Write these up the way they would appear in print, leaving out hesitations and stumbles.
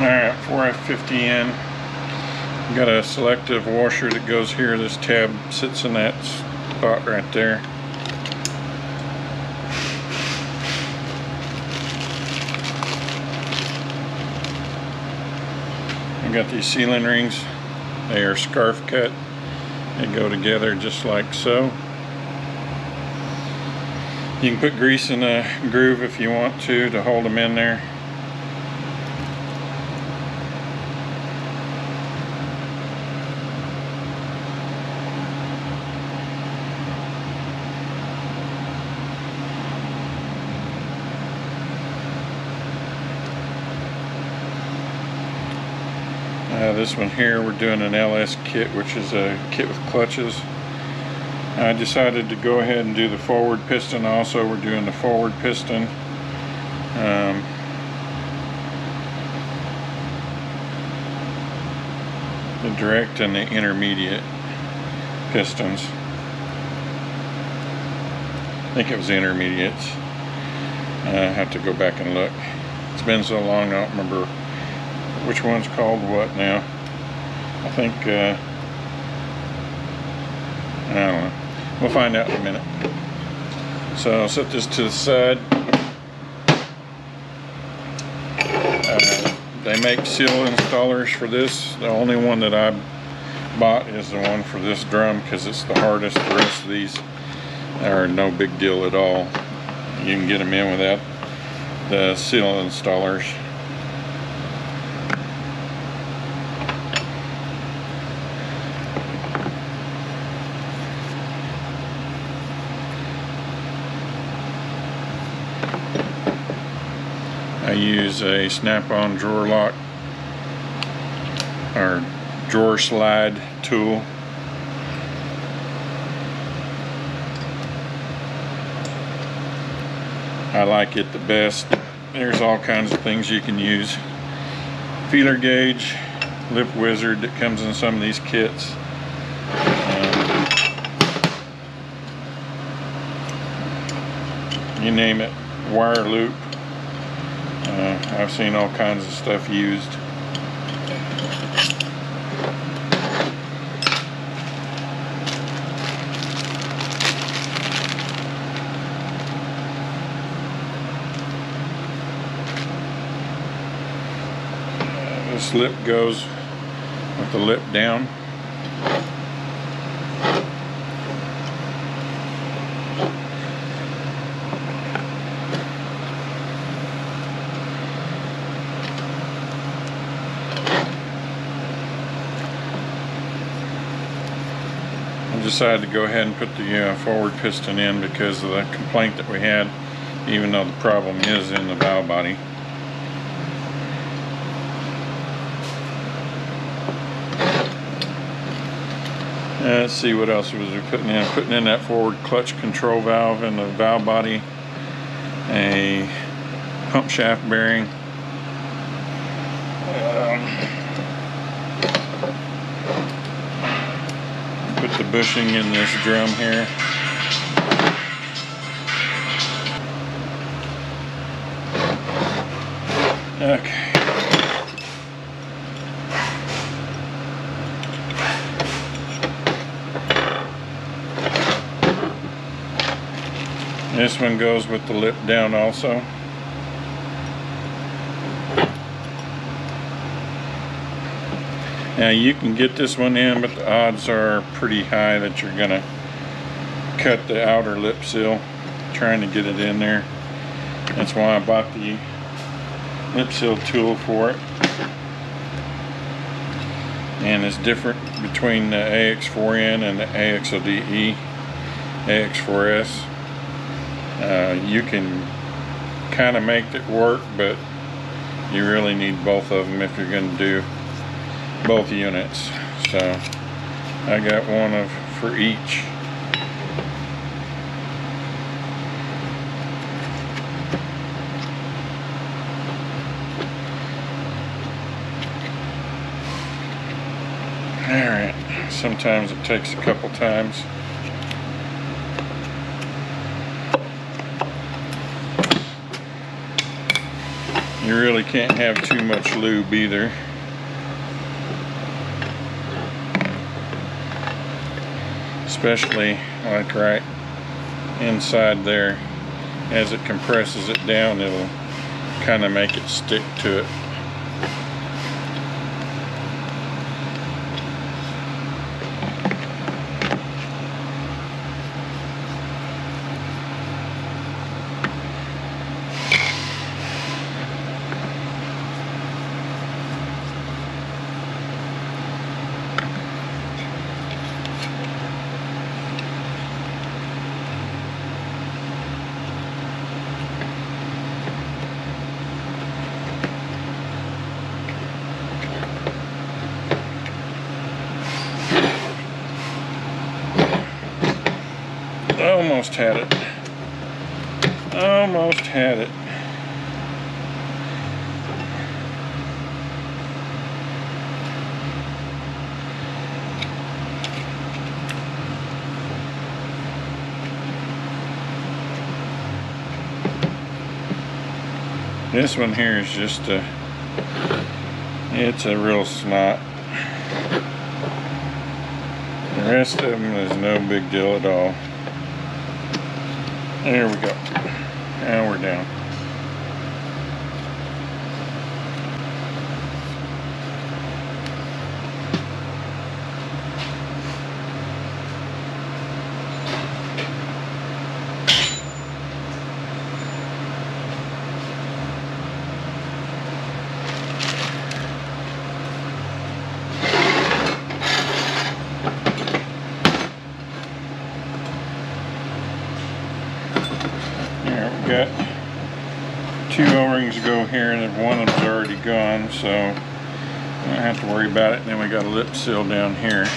Alright, 4F50 in. Got a selective washer that goes here. This tab sits in that spot right there. I got these sealing rings. They are scarf cut. They go together just like so. You can put grease in a groove if you want to hold them in there. This one here, we're doing an LS kit, which is a kit with clutches. I decided to go ahead and do the forward piston also. We're doing the forward piston. The direct and the intermediate pistons. I think it was the intermediates. I have to go back and look. It's been so long I don't remember which one's called what now. I think, I don't know. We'll find out in a minute. So I'll set this to the side. They make seal installers for this. The only one that I bought is the one for this drum because it's the hardest. The rest of these are no big deal at all. You can get them in without the seal installers. I use a snap-on drawer lock or drawer slide tool. I like it the best. There's all kinds of things you can use. Feeler gauge, lip wizard that comes in some of these kits. You name it, wire loop. I've seen all kinds of stuff used. This lip goes with the lip down. I decided to go ahead and put the forward piston in because of the complaint that we had, even though the problem is in the valve body. Let's see what else was we putting in. Putting in that forward clutch control valve in the valve body, a pump shaft bearing, put the bushing in this drum here. Okay. This one goes with the lip down also. Now you can get this one in, but the odds are pretty high that you're gonna cut the outer lip seal trying to get it in there. That's why I bought the lip seal tool for it. And it's different between the AX4N and the AXODE, AX4S. You can kind of make it work, but you really need both of them if you're going to do both units. So I got one for each. Alright, sometimes it takes a couple times. You really can't have too much lube either. Especially like right inside there. As it compresses it down, it'll kind of make it stick to it. Almost had it. Almost had it. This one here is just it's a real snot. The rest of them is no big deal at all. There we go. Now we're down. Got 2 O-rings to go here, and one of them's already gone, so I don't have to worry about it. And then we got a lip seal down here.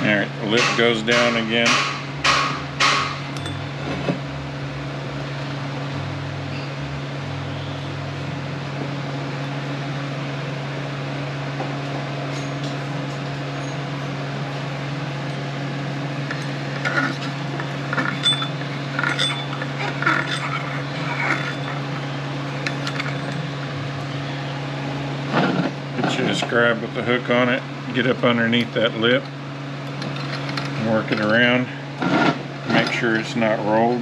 Alright, the lip goes down again. Just grab with the hook on it, get up underneath that lip, and work it around, make sure it's not rolled.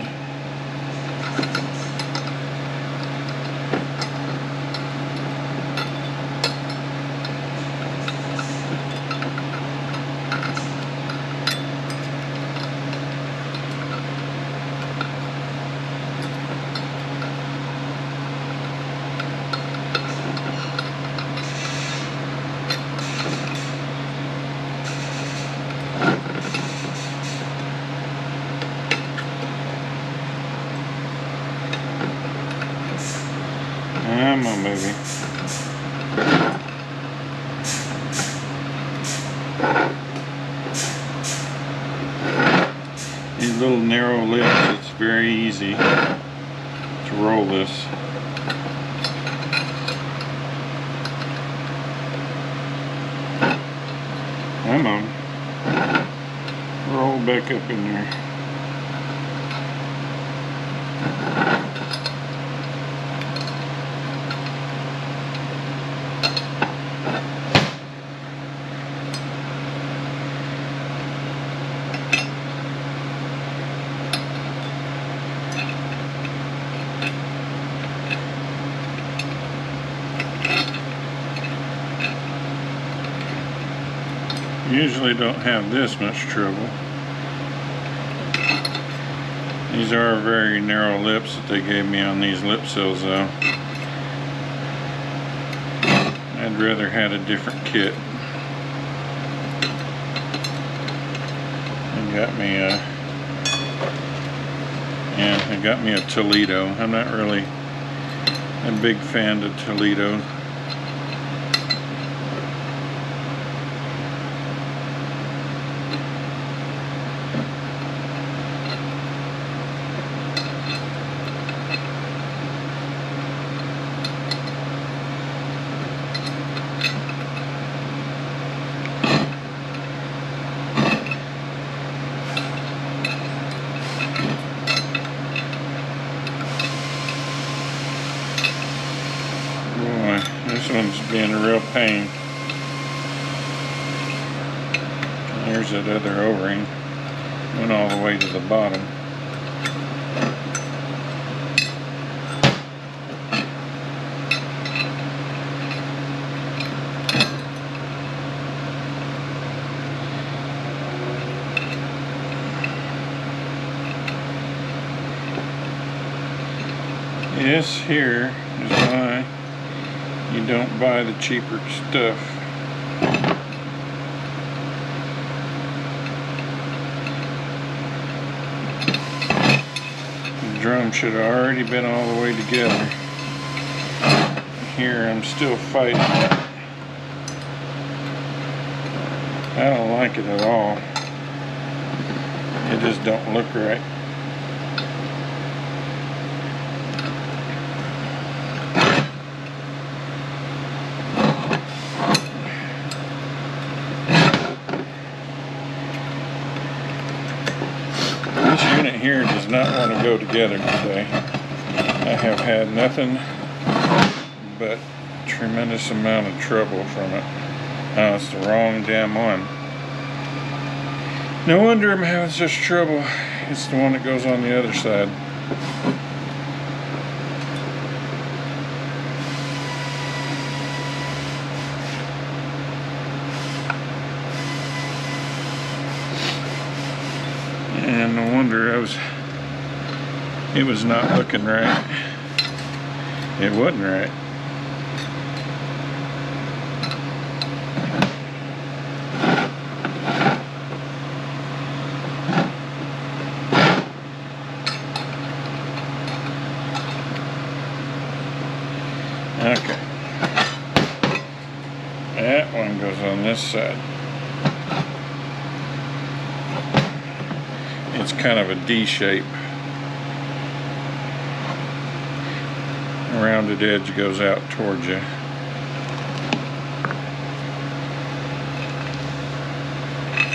Come on, baby. These little narrow lips, it's very easy to roll this. Come on. Roll back up in there. Usually don't have this much trouble. These are very narrow lips that they gave me on these lip seals though. I'd rather had a different kit. It got me a Toledo. I'm not really a big fan of Toledo. one's being a real pain. There's that other O-ring. Went all the way to the bottom. This here is why you don't buy the cheaper stuff. The drum should have already been all the way together. Here I'm still fighting it. I don't like it at all. It just don't look right. This unit here does not want to go together today. I have had nothing but tremendous amount of trouble from it. Oh, it's the wrong damn one. No wonder I'm having such trouble. It's the one that goes on the other side. And no wonder it was not looking right. It wasn't right. Okay. That one goes on this side. It's kind of a D shape. A rounded edge goes out towards you.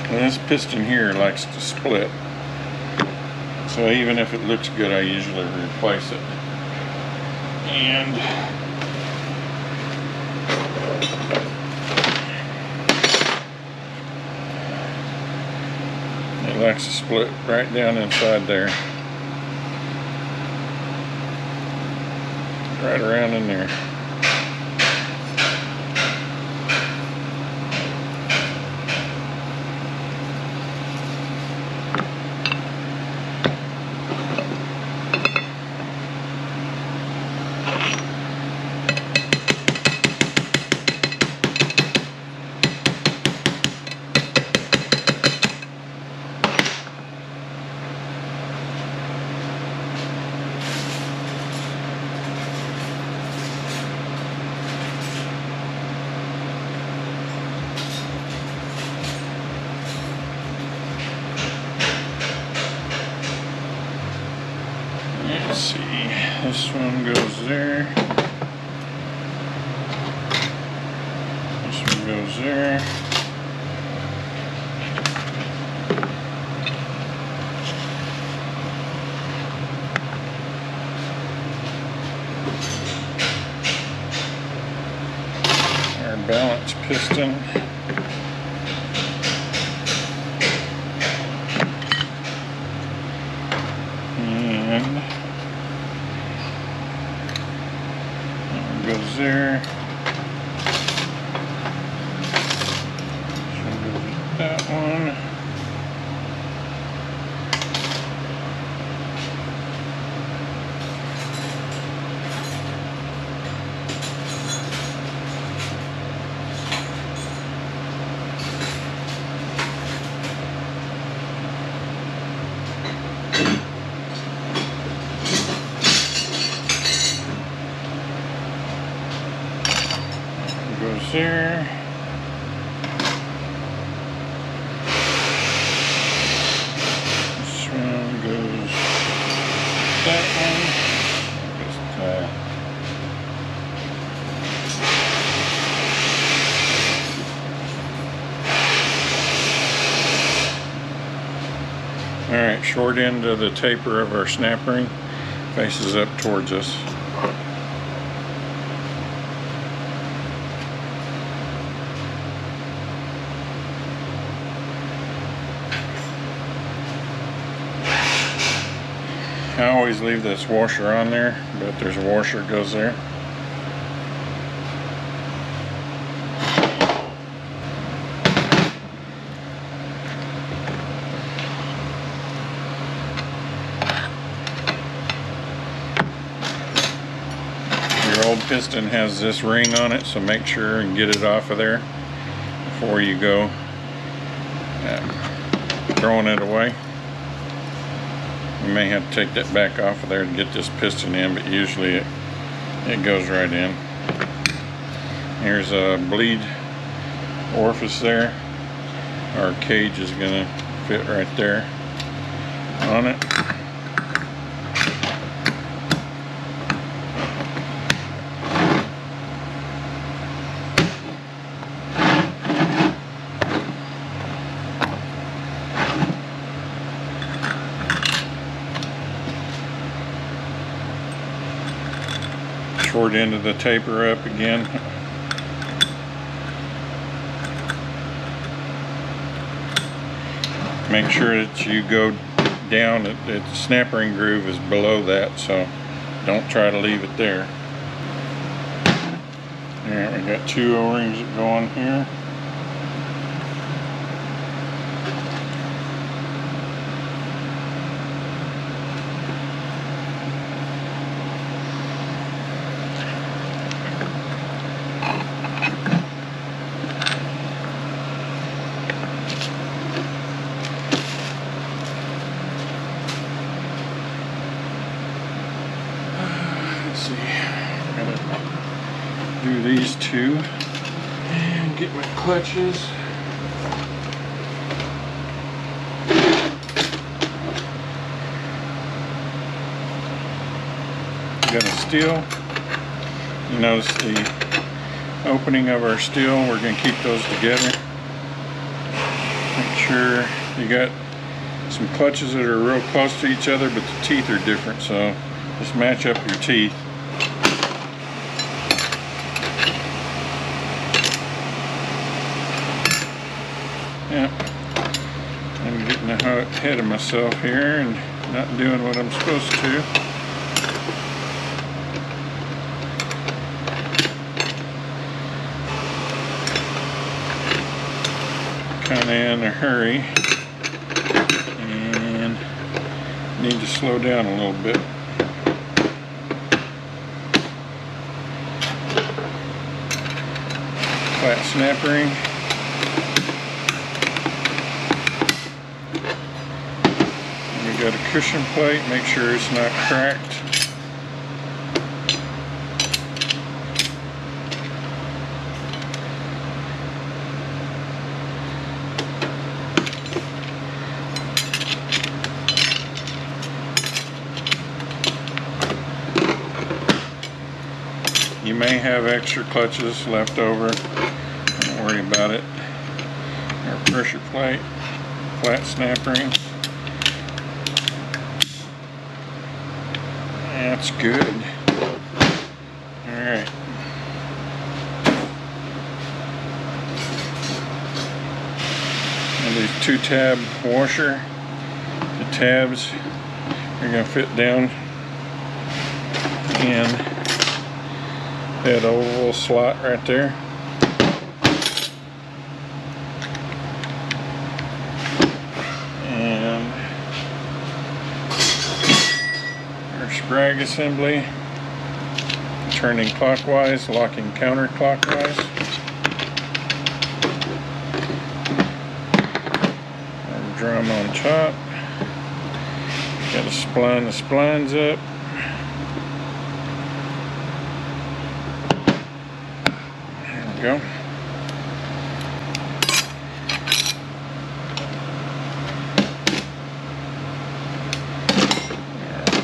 And this piston here likes to split. So even if it looks good, I usually replace it. And it likes to split right down inside there. Right around in there. Let's see, this one goes there. This one goes there. Our balance piston. And goes there. So goes that one. Goes there. This one goes that one. Just Alright, short end of the taper of our snap ring faces up towards us. I always leave this washer on there, but there's a washer that goes there. Your old piston has this ring on it, so make sure and get it off of there before you go throwing it away. You may have to take that back off of there to get this piston in, but usually it goes right in. Here's a bleed orifice there. Our cage is going to fit right there on it. Short end of the taper up again. Make sure that you go down, the snap ring groove is below that, so don't try to leave it there. Alright, we got 2 O-rings that go on here. Do these 2 and get my clutches. Got a steel. You notice the opening of our steel. We're going to keep those together. Make sure you got some clutches that are real close to each other, but the teeth are different, so just match up your teeth. Yeah, I'm getting ahead of myself here and not doing what I'm supposed to. Kind of in a hurry and need to slow down a little bit. Flat snap ring. Got a cushion plate, make sure it's not cracked. You may have extra clutches left over, don't worry about it. Our pressure plate, flat snap ring. That's good. Alright. And these 2-tab washer. The tabs are going to fit down in that oval slot right there. Sprag assembly, turning clockwise, locking counterclockwise. Our drum on top. Got to spline the splines up. There we go.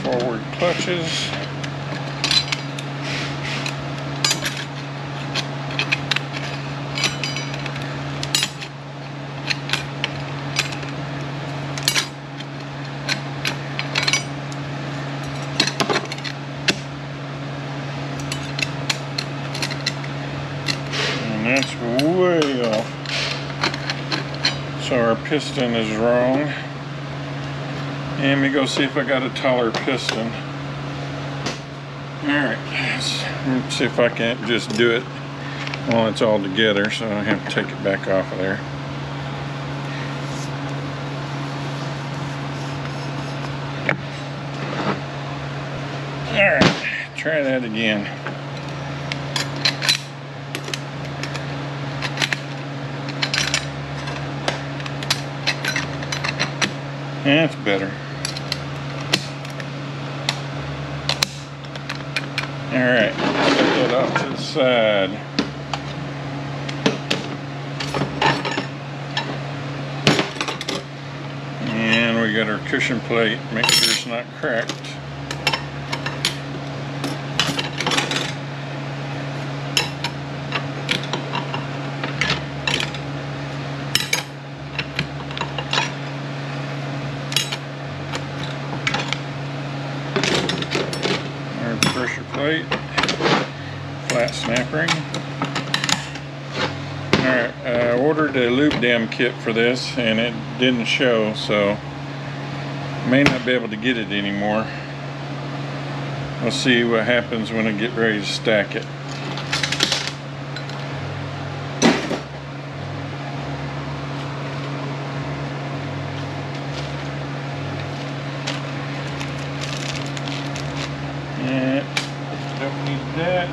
Forward clutches. And that's way off. So our piston is wrong. And let me go see if I got a taller piston. Alright, let's see if I can't just do it while it's all together, so I don't have to take it back off of there. Alright, try that again. That's better. Alright, put that off to the side. And we got our cushion plate, make sure it's not cracked. Pressure plate, flat snap ring. Alright, I ordered a lube dam kit for this and it didn't show, so may not be able to get it anymore. We'll see what happens when I get ready to stack it. Don't need that.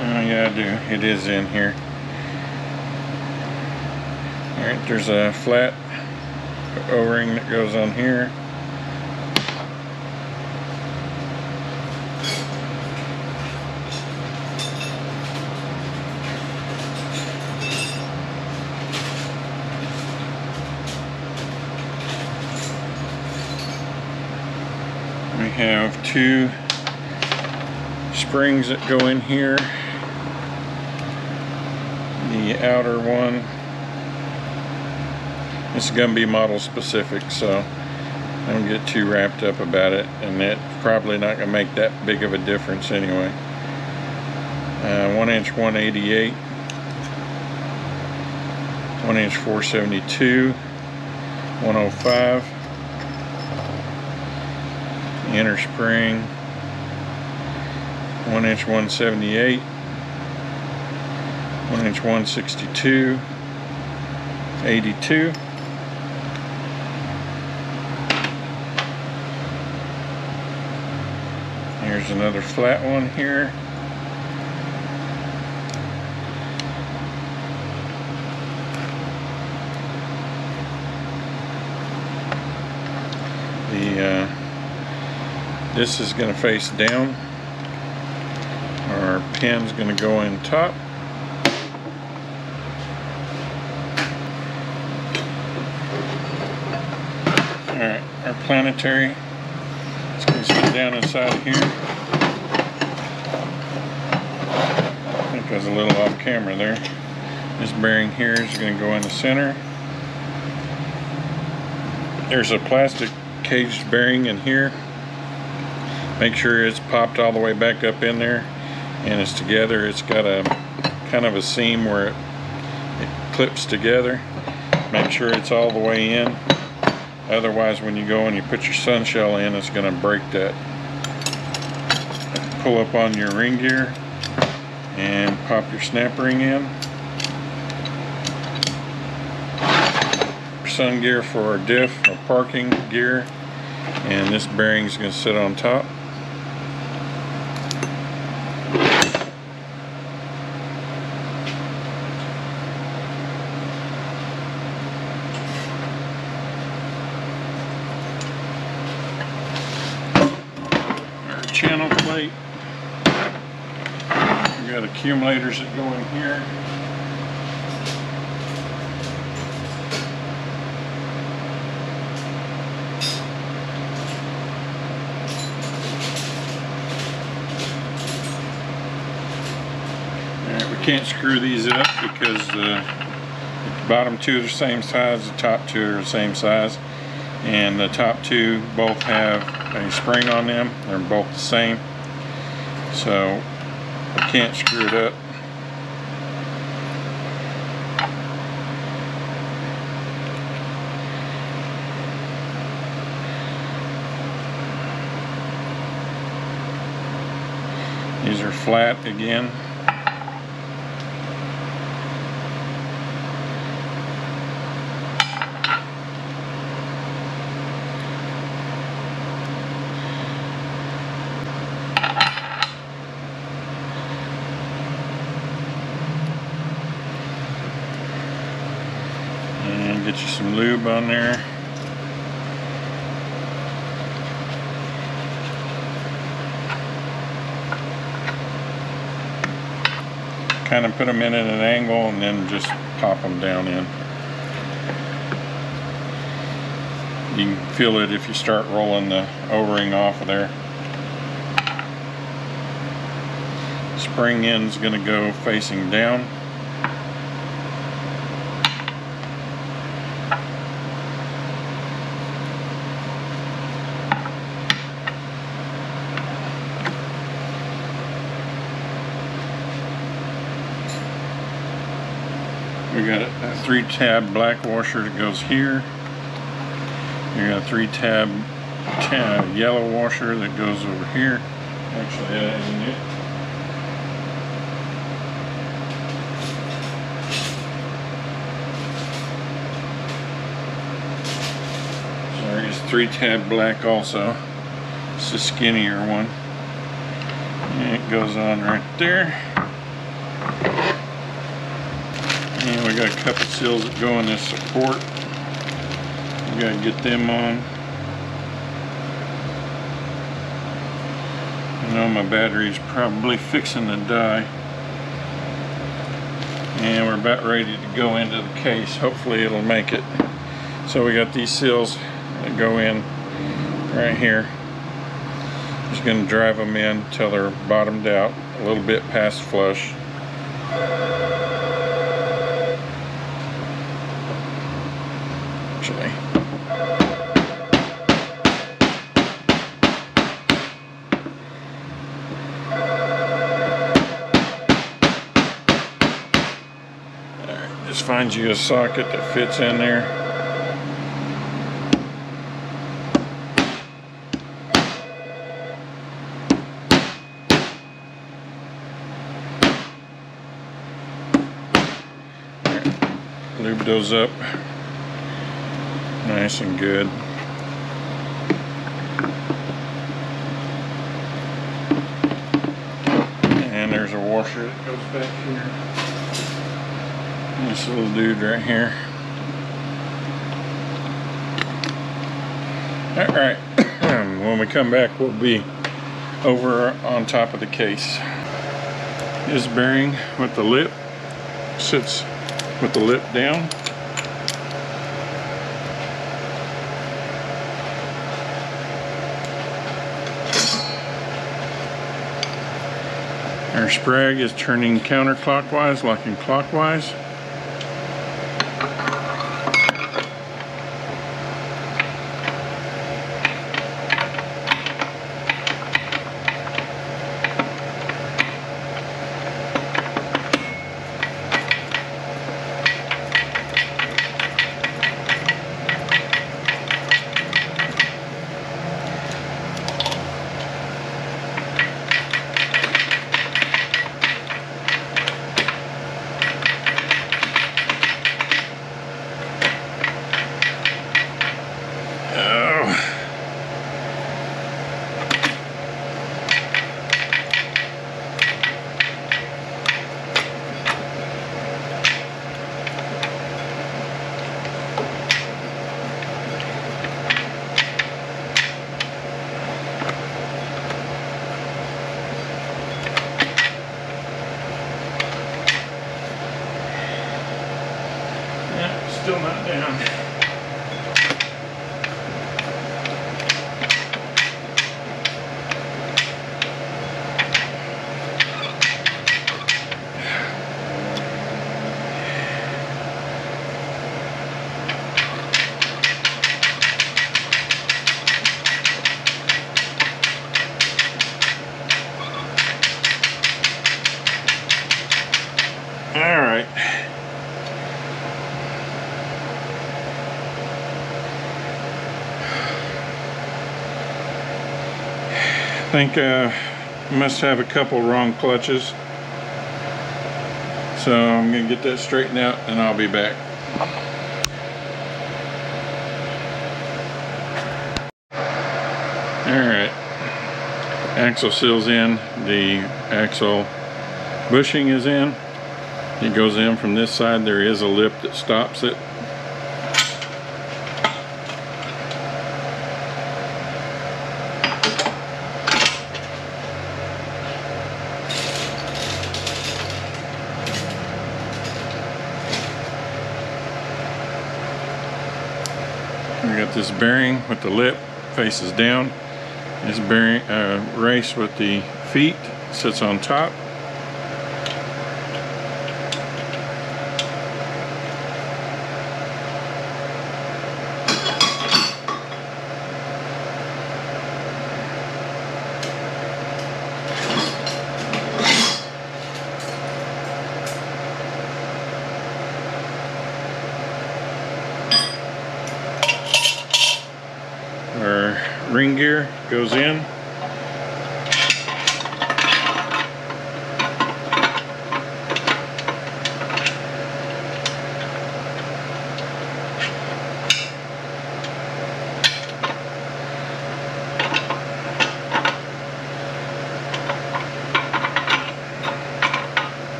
Oh yeah, I do. It is in here. Alright, there's a flat O-ring that goes on here. We have two springs that go in here. The outer one, this is going to be model specific, so don't get too wrapped up about it, and it's probably not going to make that big of a difference anyway. 1 inch 188, 1 inch 472, 105. Inner spring, 1 inch 178, 1 inch 162, 82. Here's another flat one here. This is going to face down. Our pin's going to go in top. Alright, our planetary is going to sit down inside of here. I think I was a little off camera there. This bearing here is going to go in the center. There's a plastic caged bearing in here. Make sure it's popped all the way back up in there and it's together. It's got a kind of a seam where it clips together. Make sure it's all the way in. Otherwise, when you go and you put your sun shell in, it's going to break that. Pull up on your ring gear and pop your snap ring in. Sun gear for our diff or parking gear, and this bearing is going to sit on top. Channel plate. We got accumulators that go in here. Alright, we can't screw these up because the bottom two are the same size, the top two are the same size, and the top two both have a spring on them. They're both the same. so we can't screw it up. These are flat again. And get you some lube on there. Kind of put them in at an angle and then just pop them down in. You can feel it if you start rolling the O-ring off of there. Spring end's going to go facing down. We got a 3-tab black washer that goes here. You got a 3-tab yellow washer that goes over here. Actually, that isn't it. Sorry, it's 3-tab black also. It's the skinnier one. And it goes on right there. And we got a couple seals that go in this support. We gotta get them on. I know my battery's probably fixing to die. And we're about ready to go into the case. Hopefully it'll make it. So we got these seals that go in right here. Just gonna drive them in until they're bottomed out, a little bit past flush. Actually. Alright, just find you a socket that fits in there. Alright, lube those up. Nice and good. And there's a washer that goes back here. This little dude right here. Alright, when we come back we'll be over on top of the case. This bearing with the lip sits with the lip down. Our sprag is turning counterclockwise, locking clockwise. Still not down. think must have a couple wrong clutches. So I'm going to get that straightened out and I'll be back. Alright, axle seal's in, the axle bushing is in. It goes in from this side. There is a lip that stops it. We got this bearing with the lip faces down. This bearing race with the feet sits on top. Our ring gear goes in.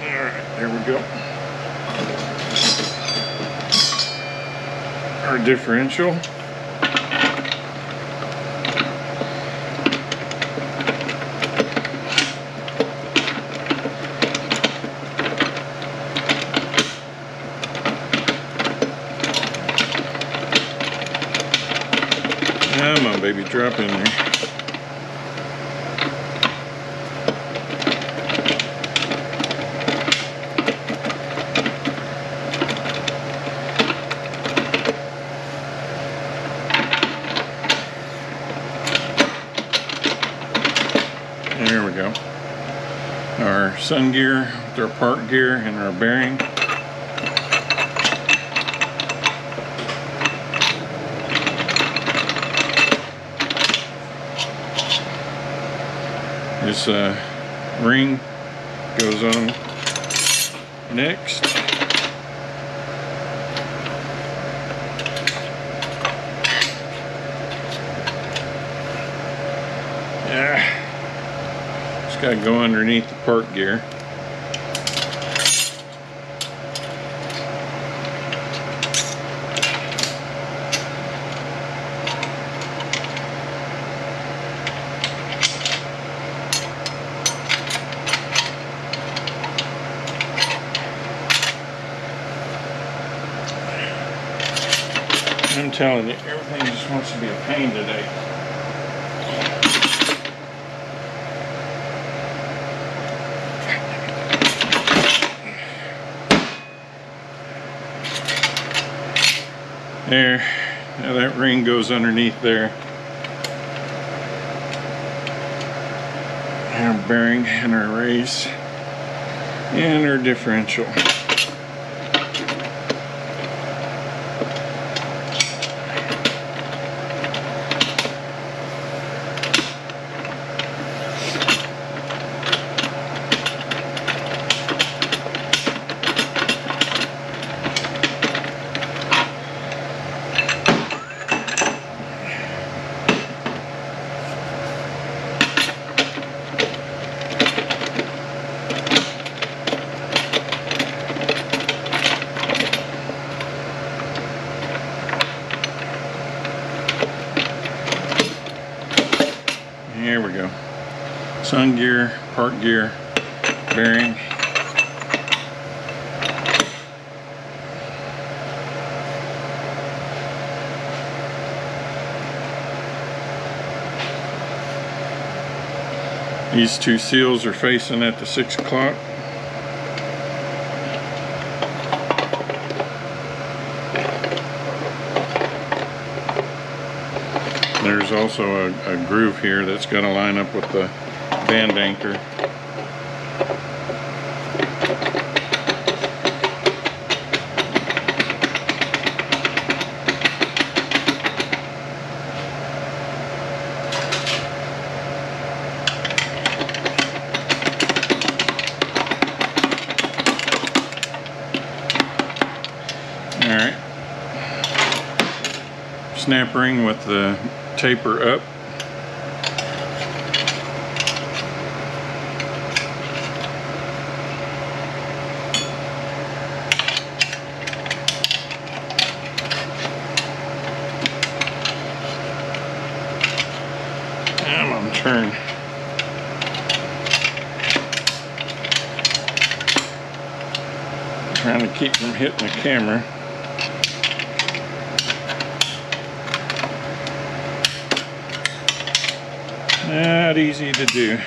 Alright, there we go. Our differential. Come on, baby, drop in there. There we go. Our sun gear, with our park gear, and our bearing. This ring goes on next. Just got to go underneath the park gear. I'm telling you, everything just wants to be a pain today. There, now that ring goes underneath there. Our bearing and our race and our differential. Here we go. Sun gear, park gear, bearing. These two seals are facing at the 6 o'clock. There's also a groove here that's going to line up with the band anchor. Alright. Snap ring with the taper up. I'm on turn. Trying to keep from hitting the camera. Not easy to do.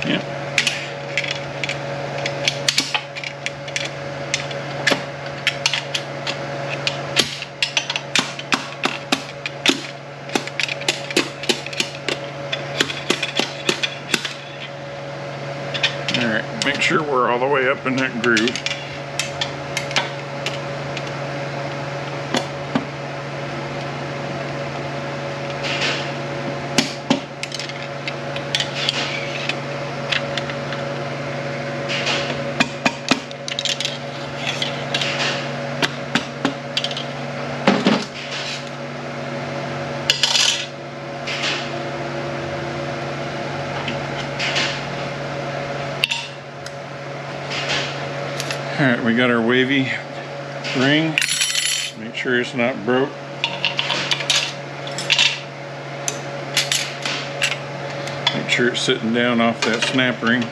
Yep. Alright, make sure we're all the way up in that groove. Alright, we got our wavy ring. Make sure it's not broke. Make sure it's sitting down off that snap ring.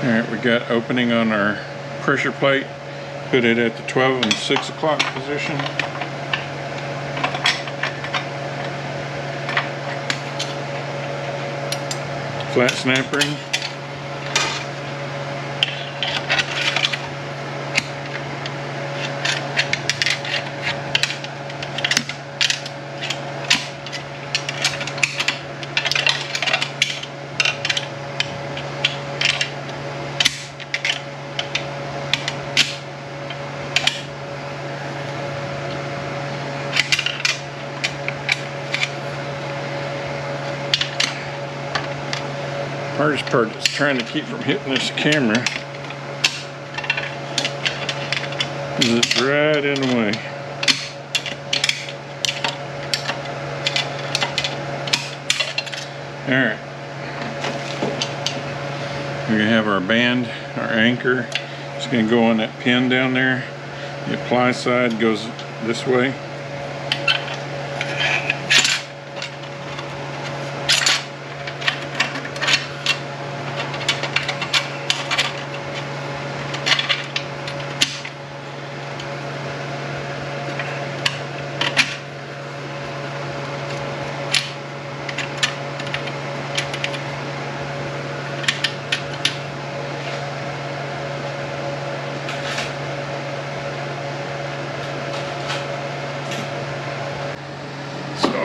Alright, we got opening on our pressure plate. Put it at the 12 and 6 o'clock position. Flat snap ring. Hardest part is trying to keep from hitting this camera. It's right in the way. Alright. We're going to have our band, our anchor. It's going to go on that pin down there. The apply side goes this way.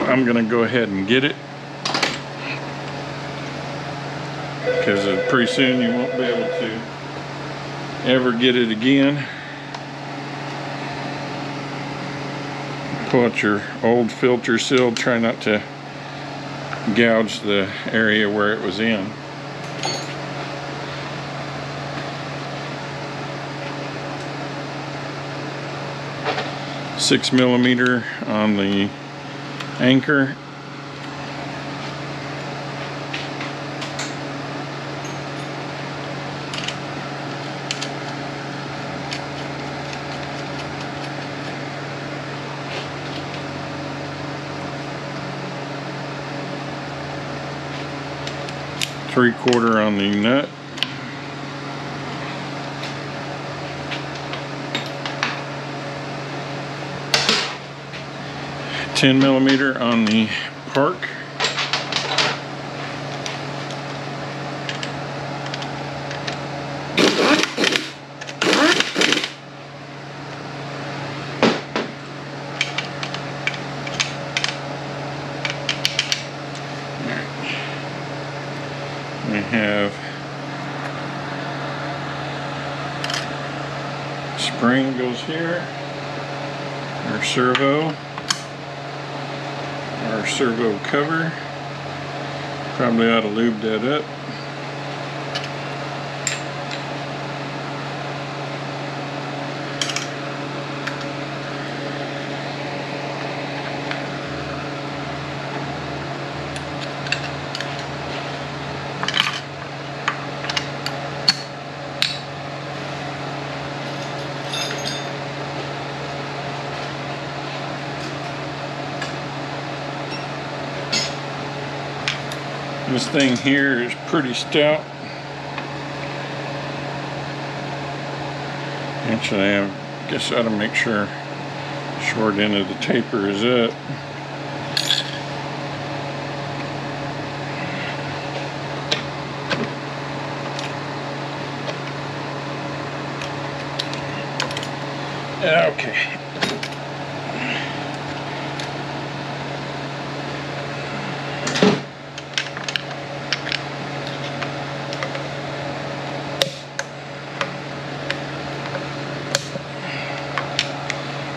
I'm gonna go ahead and get it, because pretty soon you won't be able to ever get it again. Pull out your old filter seal. Try not to gouge the area where it was in. $6mm on the anchor. Three-quarter on the nut. $10mm on the park. We have spring goes here, our servo cover. Probably ought to lube that up. This thing here is pretty stout. Actually, I guess I ought to make sure short end of the taper is up. Okay.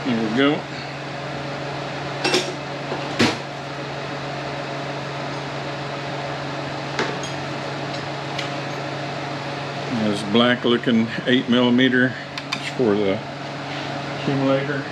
Here we go. This black looking 8mm is for the accumulator.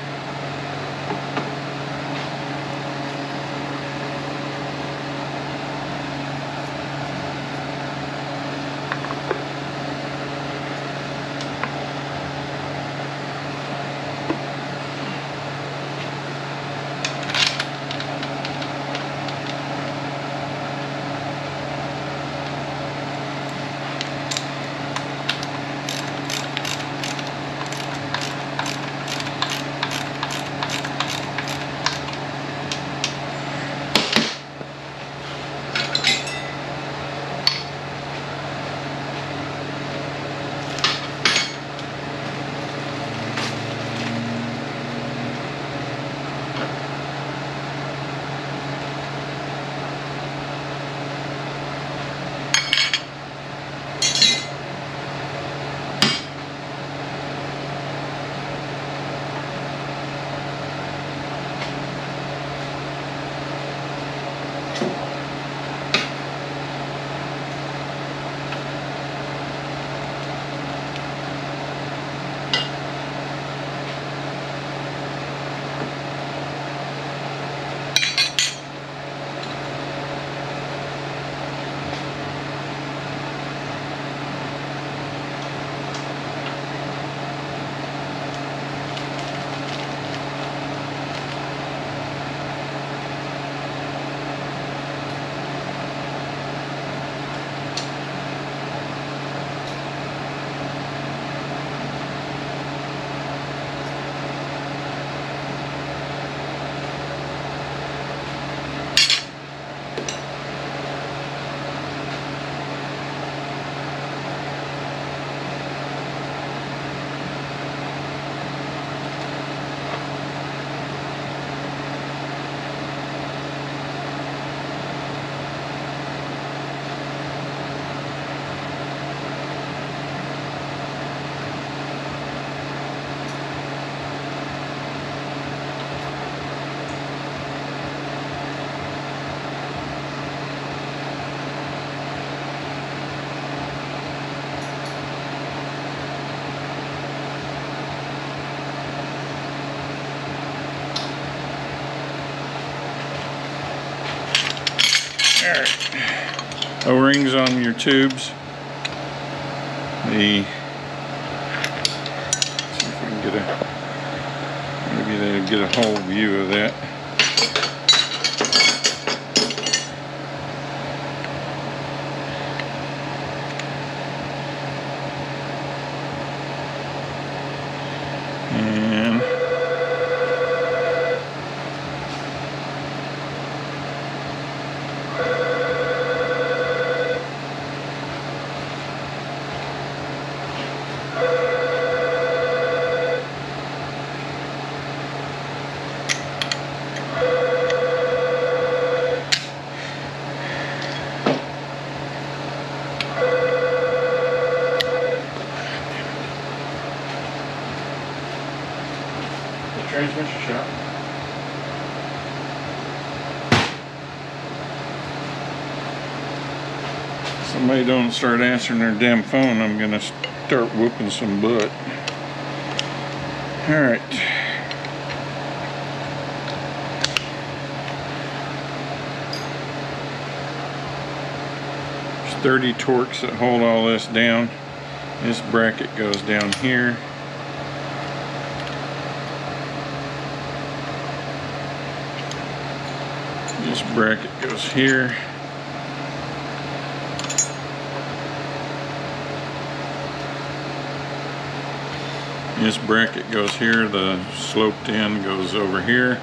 Alright, O-rings on your tubes. See if we can get a whole view of that. transmission shop. Somebody don't start answering their damn phone, I'm gonna start whooping some butt. Alright. There's 30 Torques that hold all this down. This bracket goes down here. This bracket goes here. This bracket goes here, the sloped end goes over here.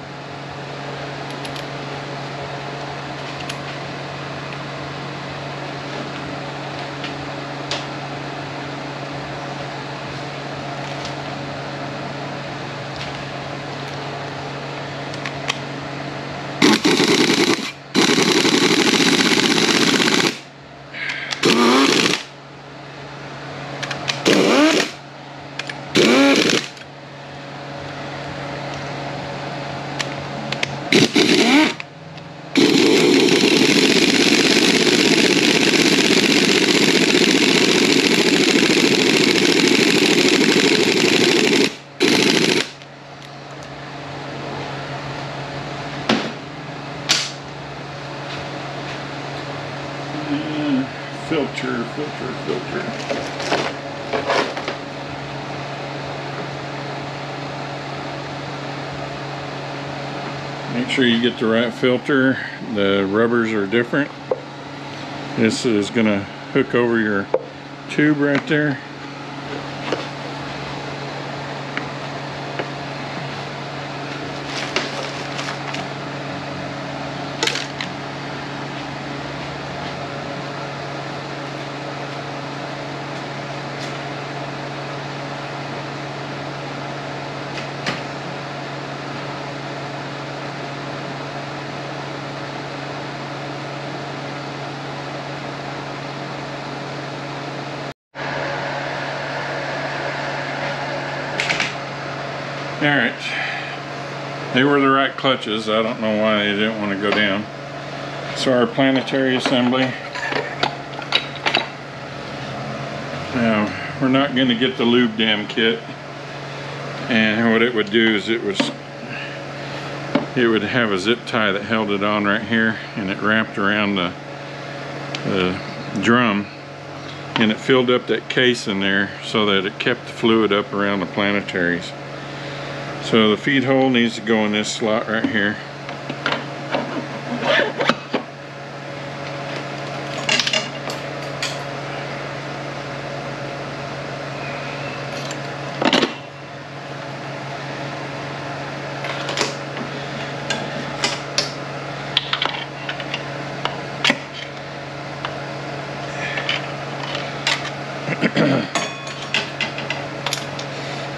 Filter. Make sure you get the right filter. The rubbers are different. This is going to hook over your tube right there. Alright, they were the right clutches. I don't know why they didn't want to go down. So our planetary assembly. Now, we're not going to get the lube dam kit. And what it would do is it would have a zip tie that held it on right here, and it wrapped around the drum, and it filled up that case in there so that it kept the fluid up around the planetaries. So the feed hole needs to go in this slot right here.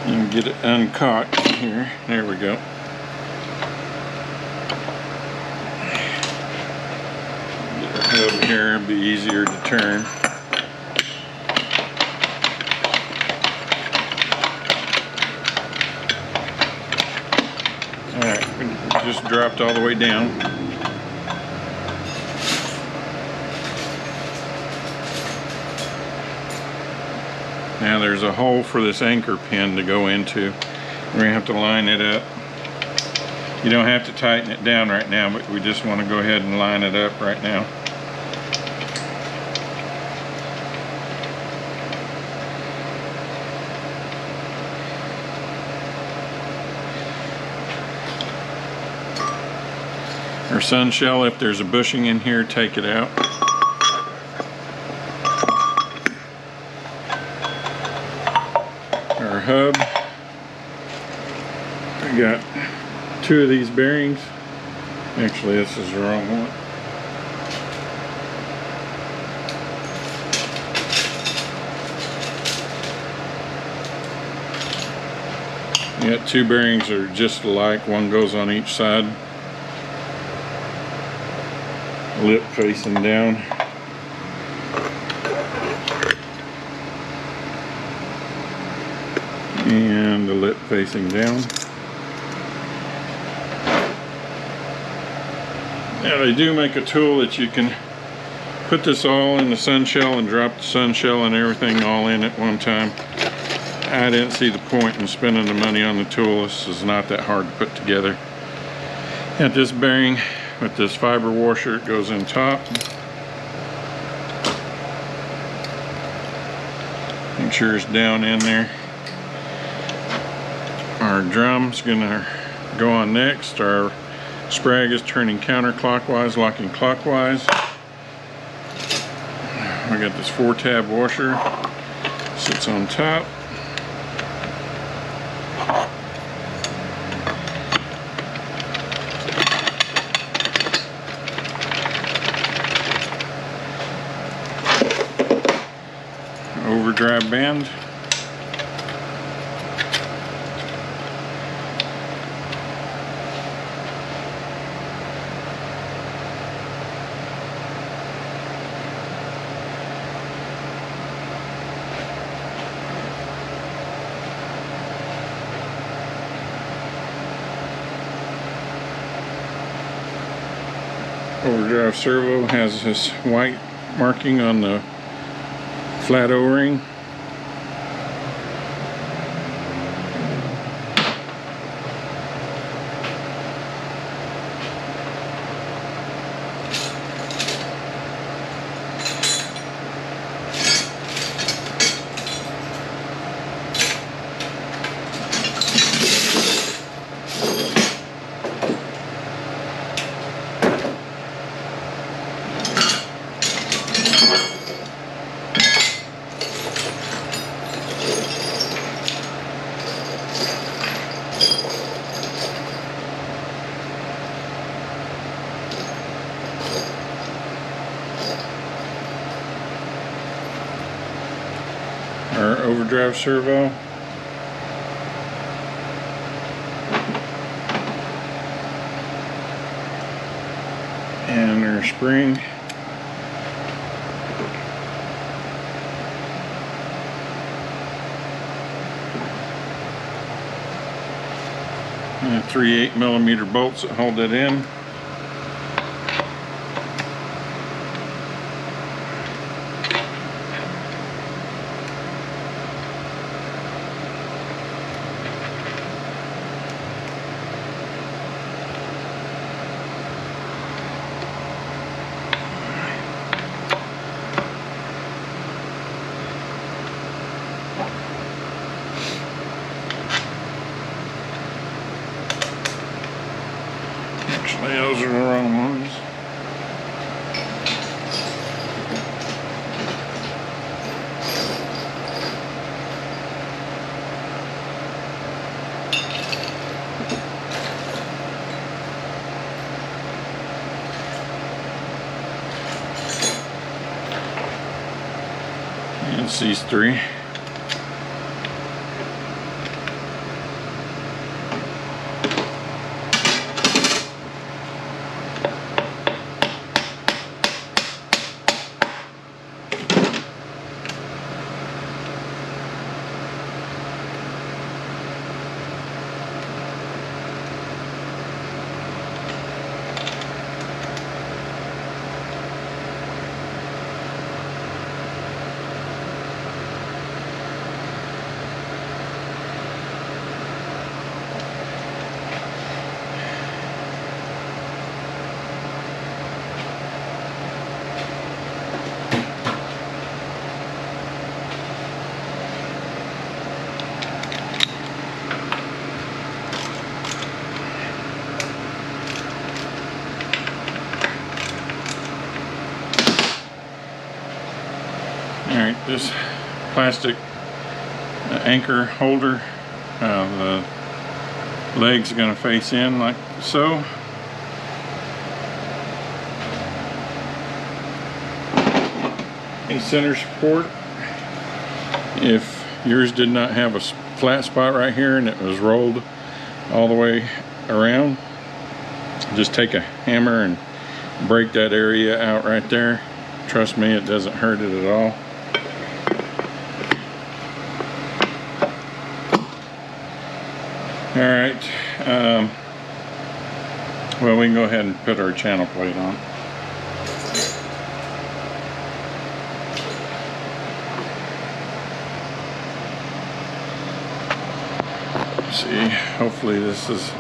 And get it uncocked here. There we go. Get our hub here, it'll be easier to turn. Alright, we just dropped all the way down. Now there's a hole for this anchor pin to go into. We're going to have to line it up. You don't have to tighten it down right now, but we just want to go ahead and line it up right now. Our sun shell, if there's a bushing in here, take it out. Our hub, we got 2 of these bearings. Actually, this is the wrong one. You got 2 bearings that are just alike, one goes on each side. Lip facing down. And the lip facing down. Now they do make a tool that you can put this all in the sun shell and drop the sun shell and everything all in at one time. I didn't see the point in spending the money on the tool. This is not that hard to put together. Got this bearing with this fiber washer. It goes in top. Make sure it's down in there. Our drum's gonna go on next. Our sprag is turning counterclockwise, locking clockwise. I got this 4-tab washer, sits on top. Overdrive band. Overdrive servo has this white marking on the flat O-ring. Our overdrive servo. And our spring. And 3 8mm bolts that hold it in. Actually, those are the wrong ones. And it's these 3. Alright, this plastic anchor holder, the legs are going to face in like so. A center support. If yours did not have a flat spot right here and it was rolled all the way around, just take a hammer and break that area out right there. Trust me, it doesn't hurt it at all. Alright, Well, we can go ahead and put our channel plate on. See, hopefully this is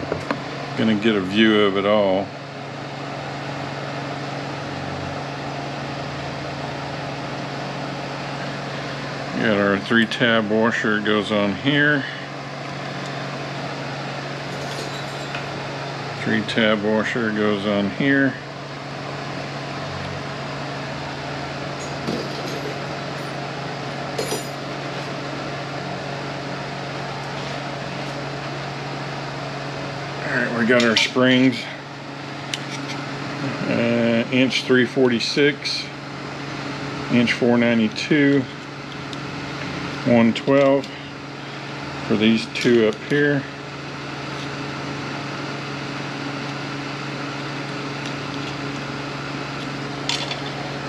going to get a view of it all. Got our 3-tab washer, goes on here. 3-tab washer goes on here. Alright, we got our springs. Inch 346, inch 492, 112 for these two up here.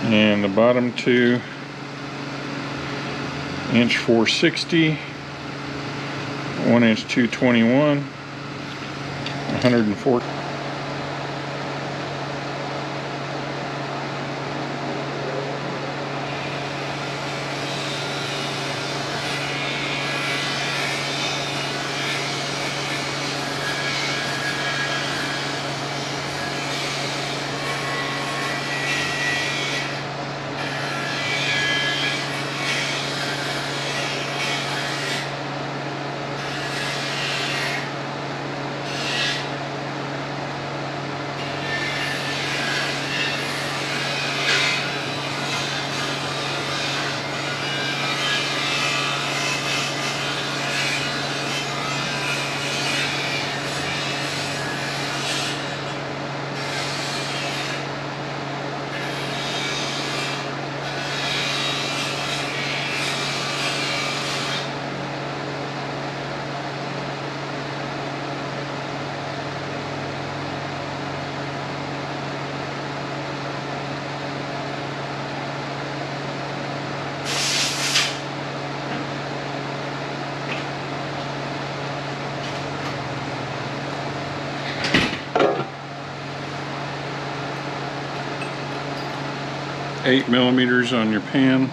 And the bottom two, inch 460, 1 inch 221, 140. Eight millimeters on your pan.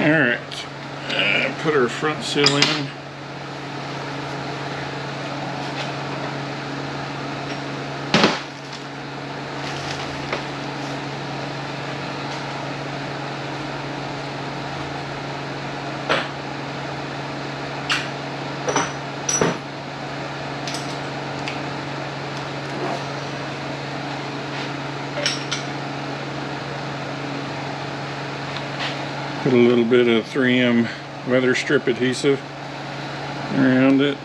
Alright, put our front seal in. Put a little bit of 3M weather strip adhesive around it.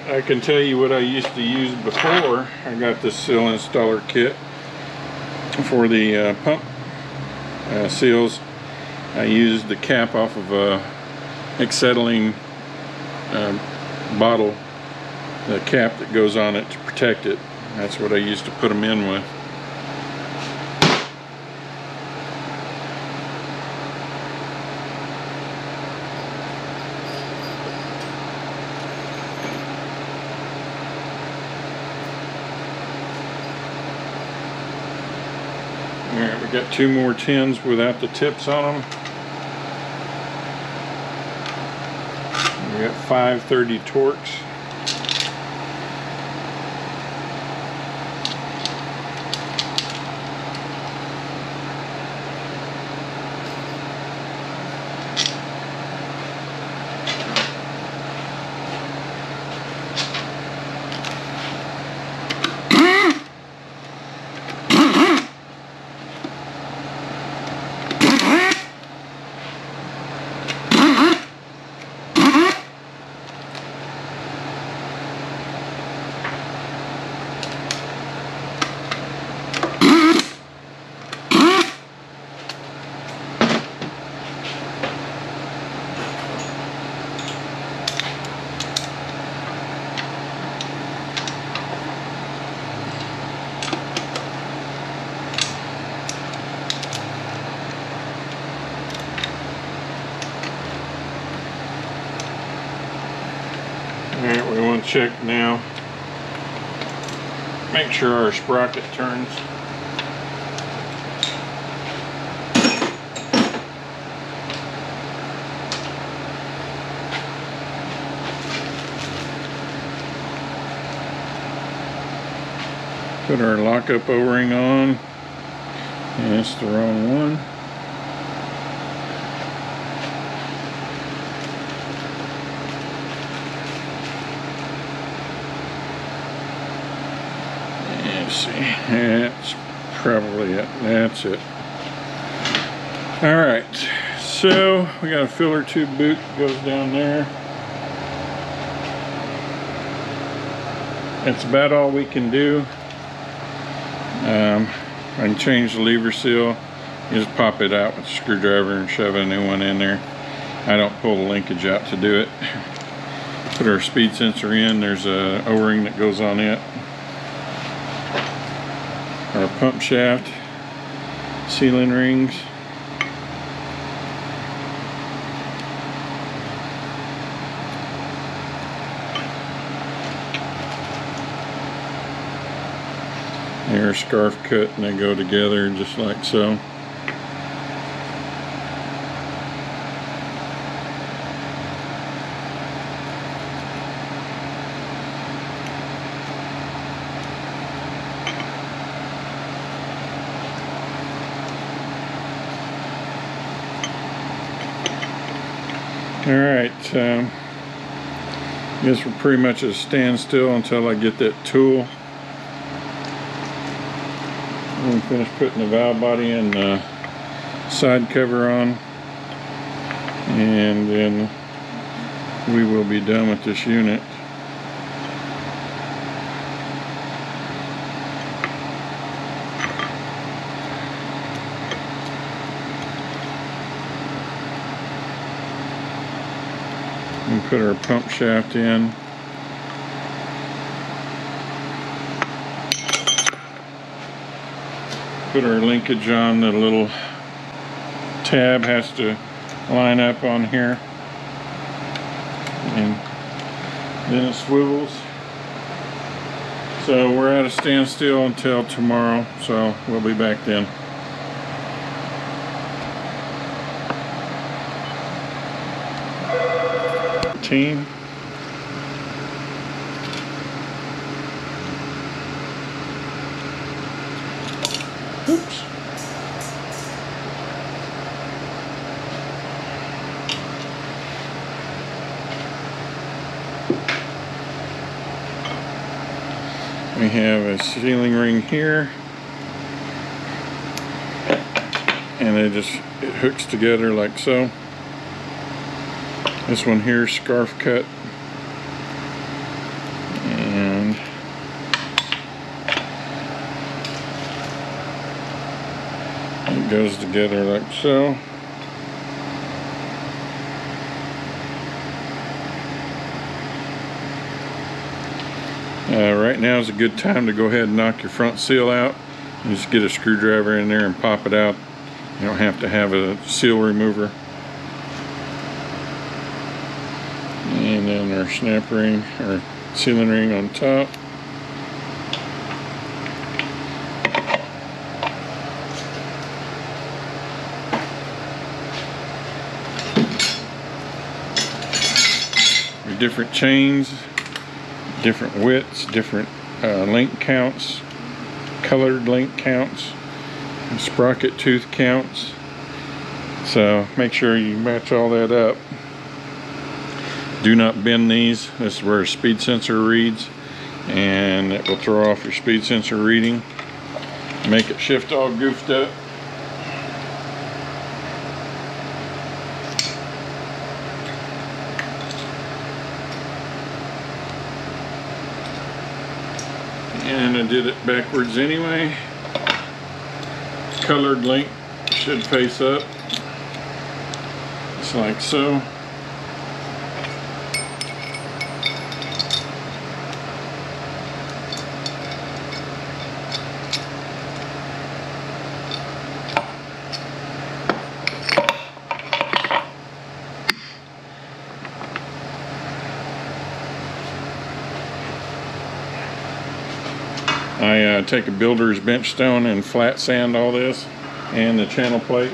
I can tell you what I used to use before I got this seal installer kit. For the pump seals, I used the cap off of a acetylene bottle, the cap that goes on it to protect it. That's what I used to put them in with. Alright, we got 2 more tins without the tips on them. We got 530 Torx. Alright, we want to check now. Make sure our sprocket turns. Put our lockup O-ring on. And it's the wrong one. Let's see, that's probably it. That's it. Alright, so we got a filler tube boot that goes down there. That's about all we can do. I can change the lever seal. You just pop it out with a screwdriver and shove a new one in there. I don't pull the linkage out to do it. Put our speed sensor in. There's a O-ring that goes on it. Our pump shaft, sealing rings. They're scarf cut and they go together just like so. Alright, guess we're pretty much at a standstill until I get that tool. I'm going to finish putting the valve body and the side cover on, and then we will be done with this unit. And put our pump shaft in. Put our linkage on the little tab has to line up on here, and then it swivels. So we're at a standstill until tomorrow, so we'll be back then. Oops. We have a sealing ring here, and it hooks together like so. This one here is scarf cut, and it goes together like so. Right now is a good time to go ahead and knock your front seal out. You just get a screwdriver in there and pop it out. You don't have to have a seal remover. And then our snap ring, or sealing ring on top. Different chains, different widths, different link counts, colored link counts, and sprocket tooth counts. So make sure you match all that up. Do not bend these. This is where a speed sensor reads, and it will throw off your speed sensor reading, make it shift all goofed up. And I did it backwards anyway. Colored link should face up, just like so. I take a builder's bench stone and flat sand all this and the channel plate.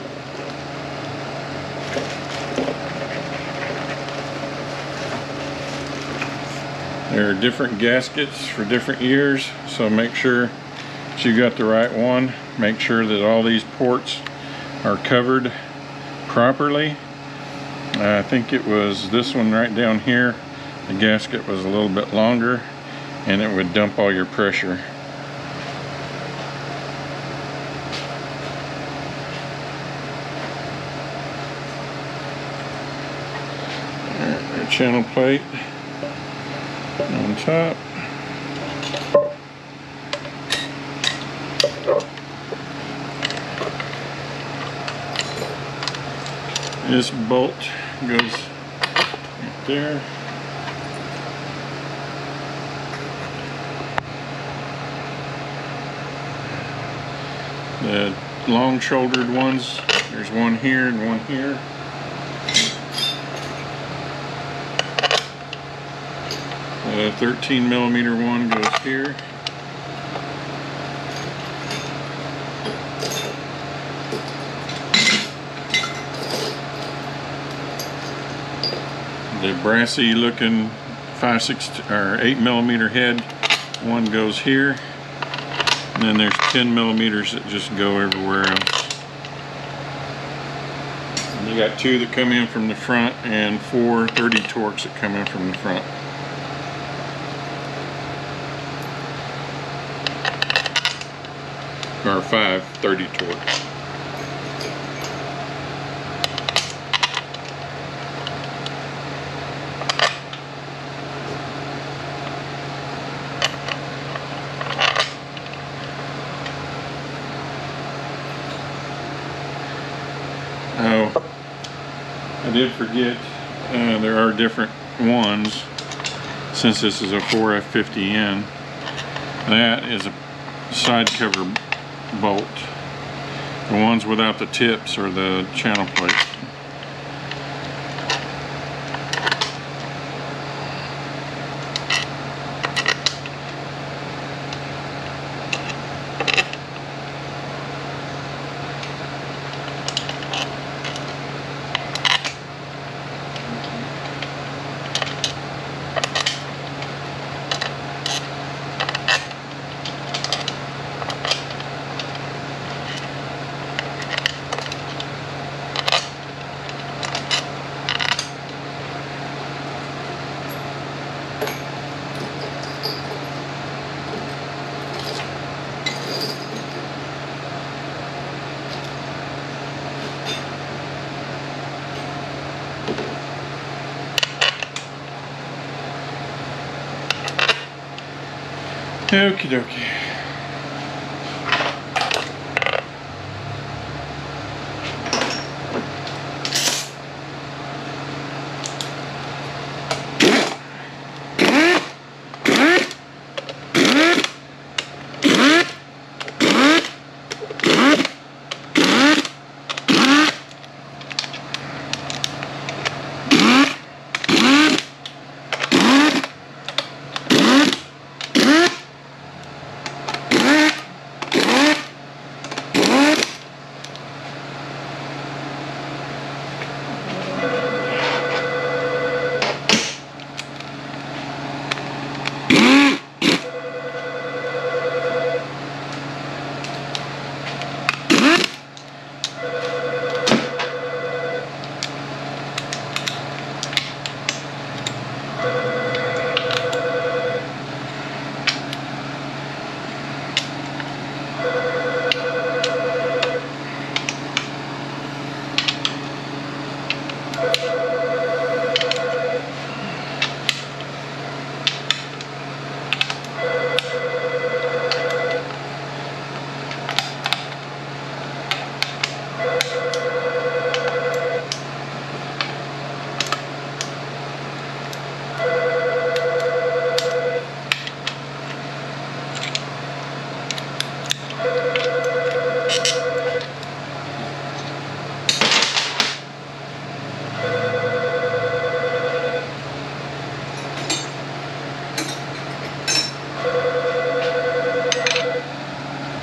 There are different gaskets for different years, so make sure that you got the right one. Make sure that all these ports are covered properly. I think it was this one right down here. The gasket was a little bit longer, and it would dump all your pressure. Channel plate on top. This bolt goes right there. The long shouldered ones, there's one here and one here. The 13mm one goes here. The brassy looking 8mm head one goes here, and then there's 10mm that just go everywhere else. And you got 2 that come in from the front and 4 30 torques that come in from the front. Or 5 30 torques. Oh, I did forget, there are different ones, since this is a 4F50N. That is a side cover bolt. The ones without the tips or the channel plates. Okie dokie.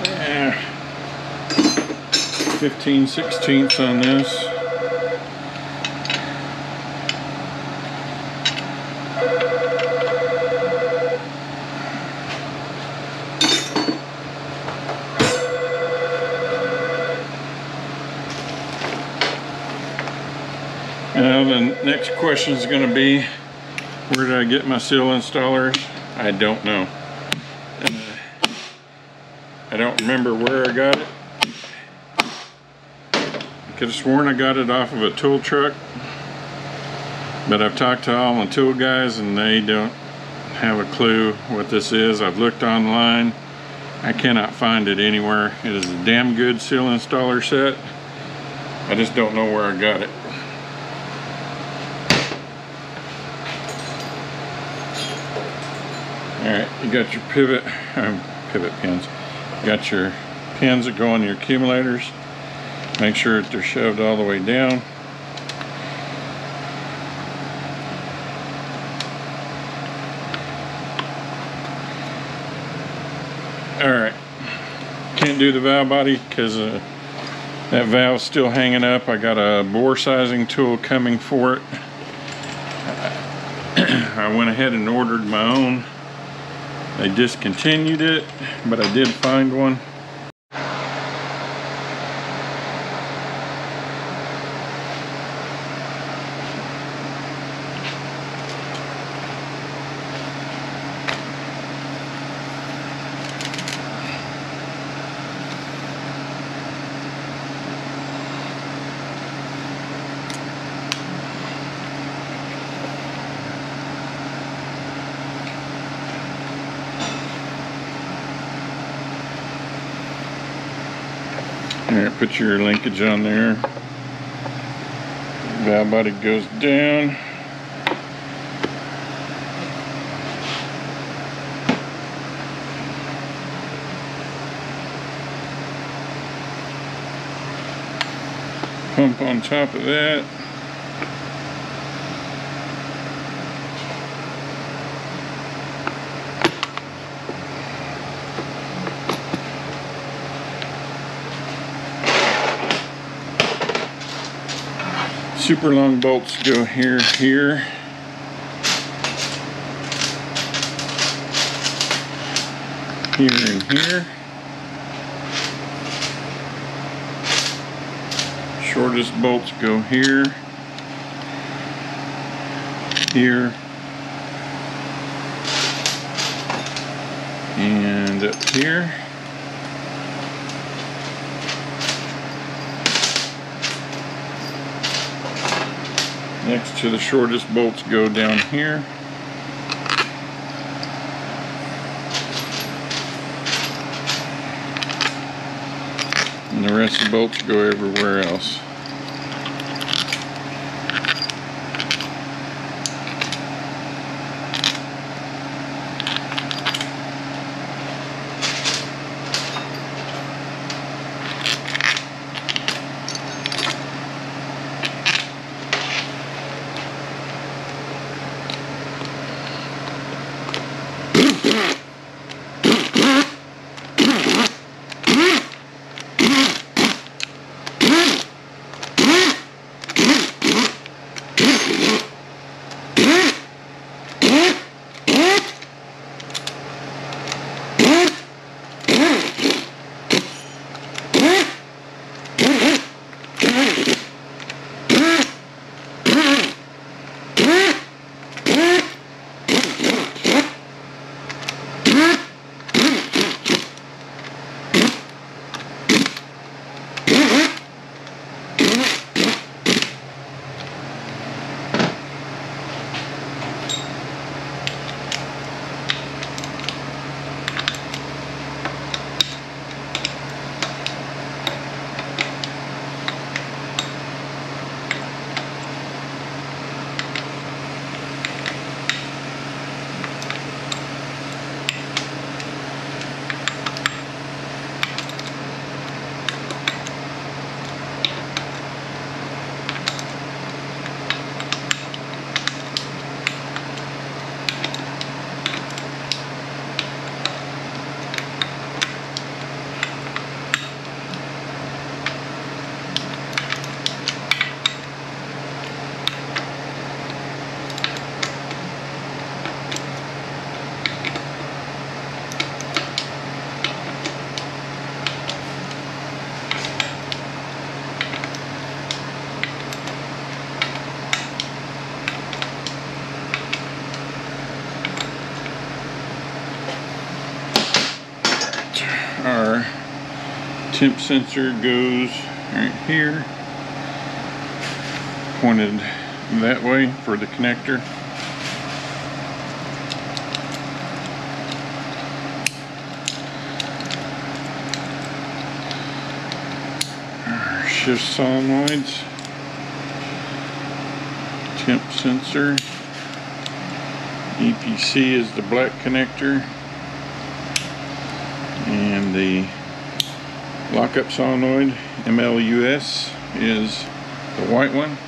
Yeah, 15/16 on this. Now the next question is going to be, where did I get my seal installers? I don't know. I don't remember where I got it. I could have sworn I got it off of a tool truck, but I've talked to all the tool guys and they don't have a clue what this is. I've looked online. I cannot find it anywhere. It is a damn good seal installer set. I just don't know where I got it. Alright, you got your pivot pins. You got your pins that go on your accumulators. Make sure that they're shoved all the way down. Alright, can't do the valve body because that valve's still hanging up. I got a bore sizing tool coming for it. I went ahead and ordered my own. They discontinued it, but I did find one. Alright, put your linkage on there. Valve body goes down. Pump on top of that. Super long bolts go here, here. Here and here. Shortest bolts go here, here, and up here. Next to the shortest bolts go down here. And the rest of the bolts go everywhere else. Our temp sensor goes right here, pointed that way for the connector. Our shift solenoids, temp sensor, EPC is the black connector, and the lockup solenoid, MLUS, is the white one.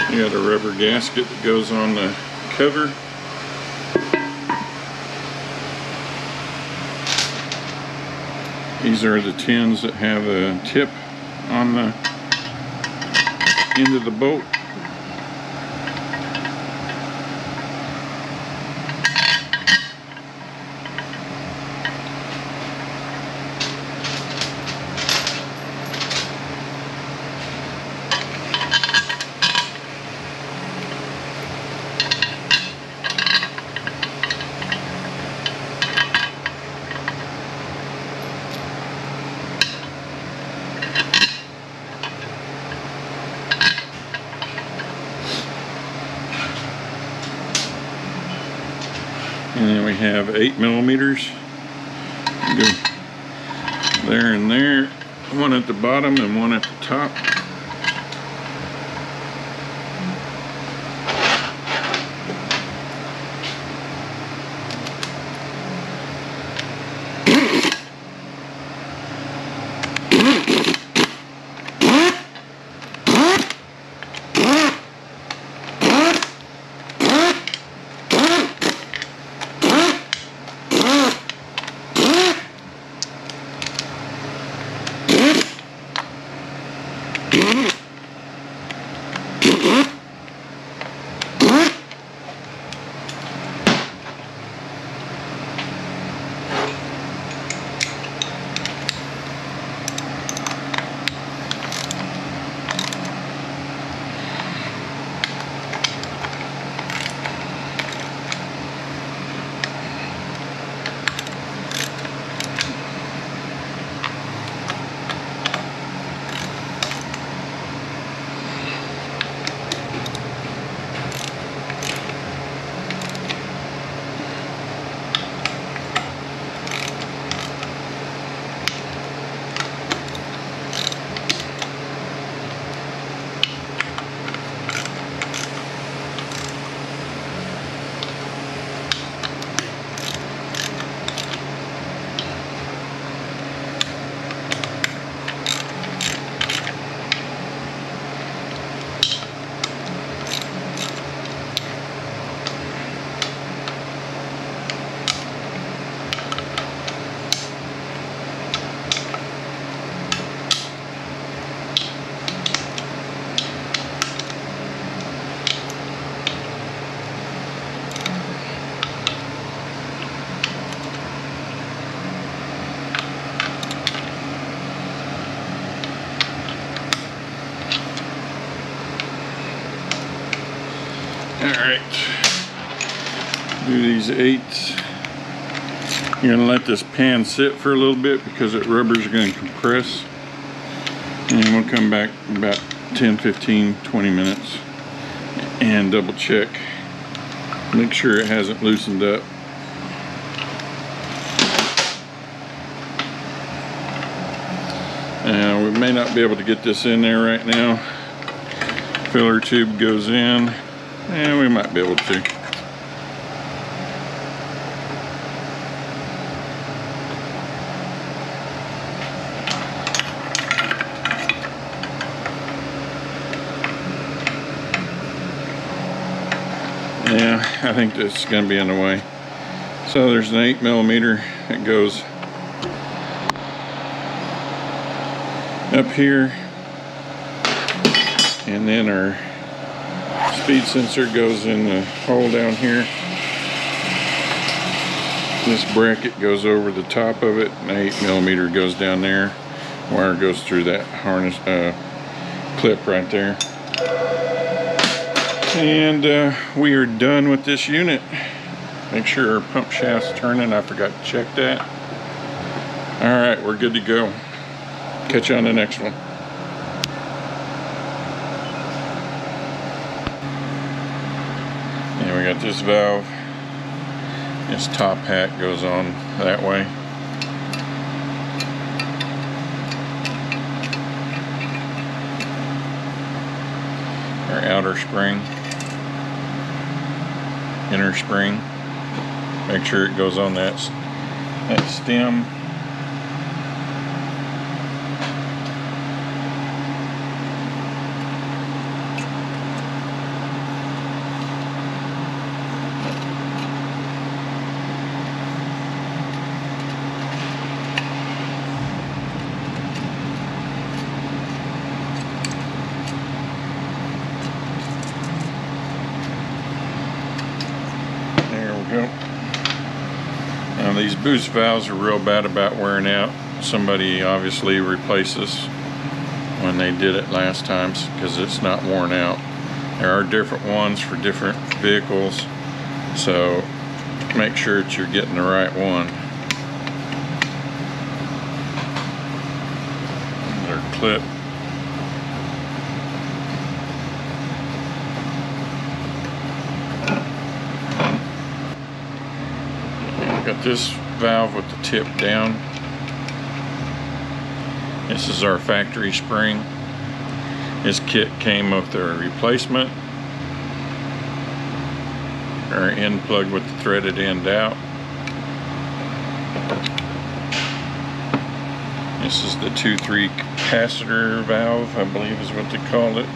You got a rubber gasket that goes on the cover. These are the tins that have a tip on the end of the bolt. And then we have 8mm. Go there and there. One at the bottom and one at the top. Alright, do these 8s. You're going to let this pan sit for a little bit because that rubber is going to compress. And we'll come back about 10, 15, 20 minutes and double check. Make sure it hasn't loosened up. We may not be able to get this in there right now. Filler tube goes in. And we might be able to. Yeah, I think this is going to be in the way. So there's an 8mm that goes up here, and then our speed sensor goes in the hole down here. This bracket goes over the top of it, and 8mm goes down there. Wire goes through that harness clip right there. And we are done with this unit. Make sure our pump shaft's turning. I forgot to check that. Alright, we're good to go. Catch you on the next one. And we got this valve. This top hat goes on that way. Our outer spring. Inner spring. Make sure it goes on that stem. Now these boost valves are real bad about wearing out. Somebody obviously replaced this when they did it last time because it's not worn out. There are different ones for different vehicles, so make sure that you're getting the right one. Their clip. Got this valve with the tip down. This is our factory spring. This kit came with a replacement. Our end plug with the threaded end out. This is the 2-3 capacitor valve, I believe is what they call it.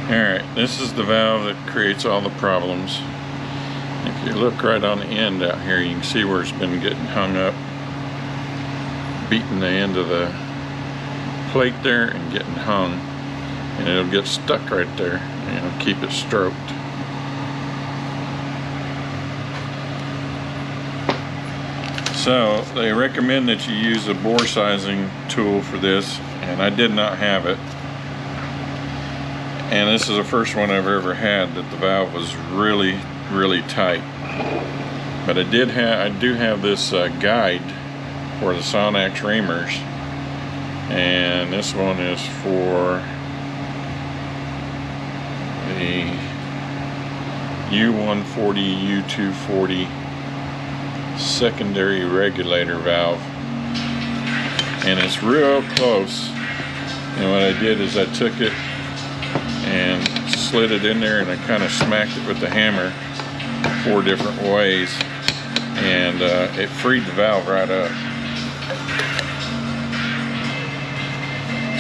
Alright, this is the valve that creates all the problems. If you look right on the end out here, you can see where it's been getting hung up, beating the end of the plate there and getting hung, and it'll get stuck right there, and it'll keep it stroked. So they recommend that you use a bore sizing tool for this, and I did not have it. And this is the first one I've ever had that the valve was really, really tight. But I do have this guide for the Sonax reamers, and this one is for the U140, U240 secondary regulator valve, and it's real close. And what I did is I took it and slid it in there, and I kind of smacked it with the hammer 4 different ways, and it freed the valve right up.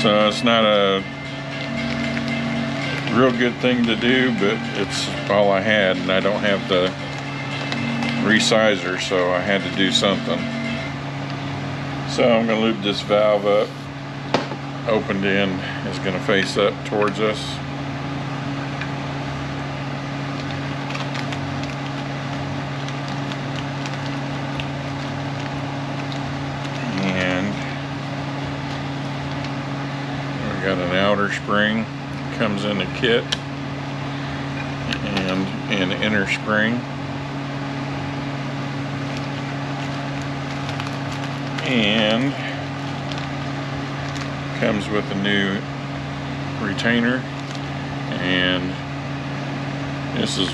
So it's not a real good thing to do, but it's all I had, and I don't have the resizer, so I had to do something. So I'm going to loop this valve up. Opened end is going to face up towards us. And we got an outer spring, comes in the kit, and an inner spring. And comes with a new retainer, and this is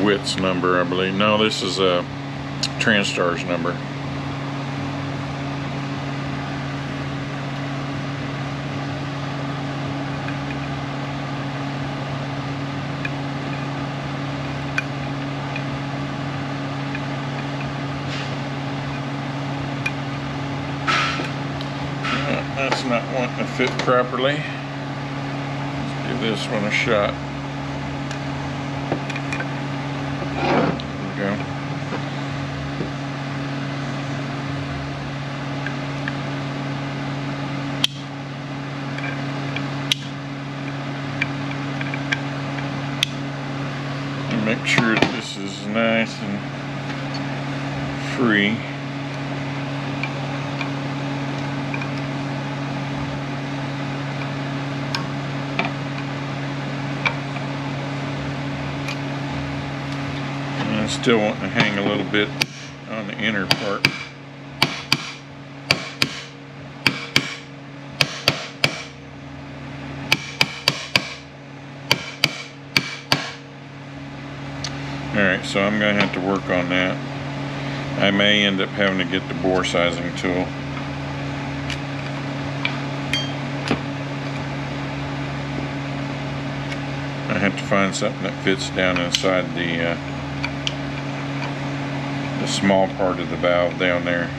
Witt's number, I believe. No, this is a Transtar's number. That's not wanting to fit properly. Let's give this one a shot. There we go. And make sure that this is nice and free. Still wanting to hang a little bit on the inner part. Alright, so I'm going to have to work on that. I may end up having to get the bore sizing tool. I have to find something that fits down inside the small part of the valve down there.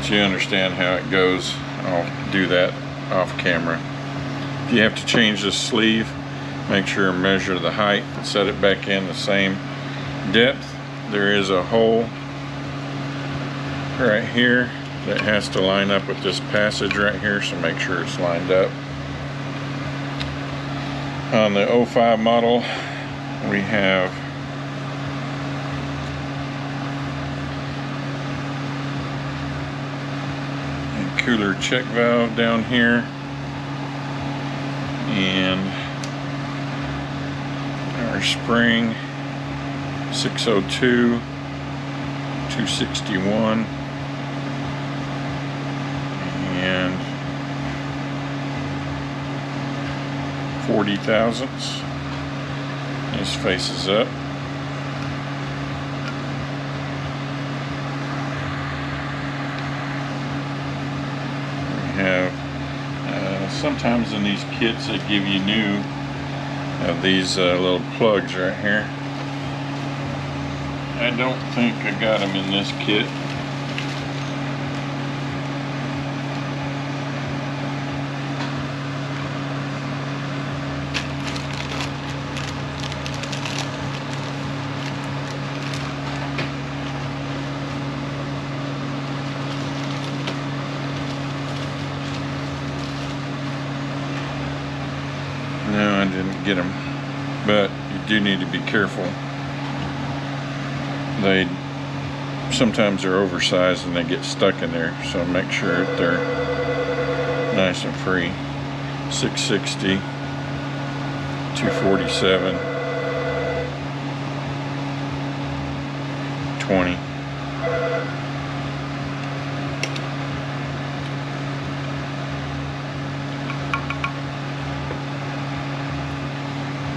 So you understand how it goes. I'll do that off camera. If you have to change the sleeve, make sure and measure the height and set it back in the same depth. There is a hole right here that has to line up with this passage right here, so make sure it's lined up. On the 05 model, we have cooler check valve down here, and our spring 602, 261, and 40 thousandths. This faces up. We have sometimes in these kits they give you new these little plugs right here. I don't think I got them in this kit. No, I didn't get them, but you do need to be careful. They sometimes they're oversized and they get stuck in there, so make sure that they're nice and free. 660, 247, 20.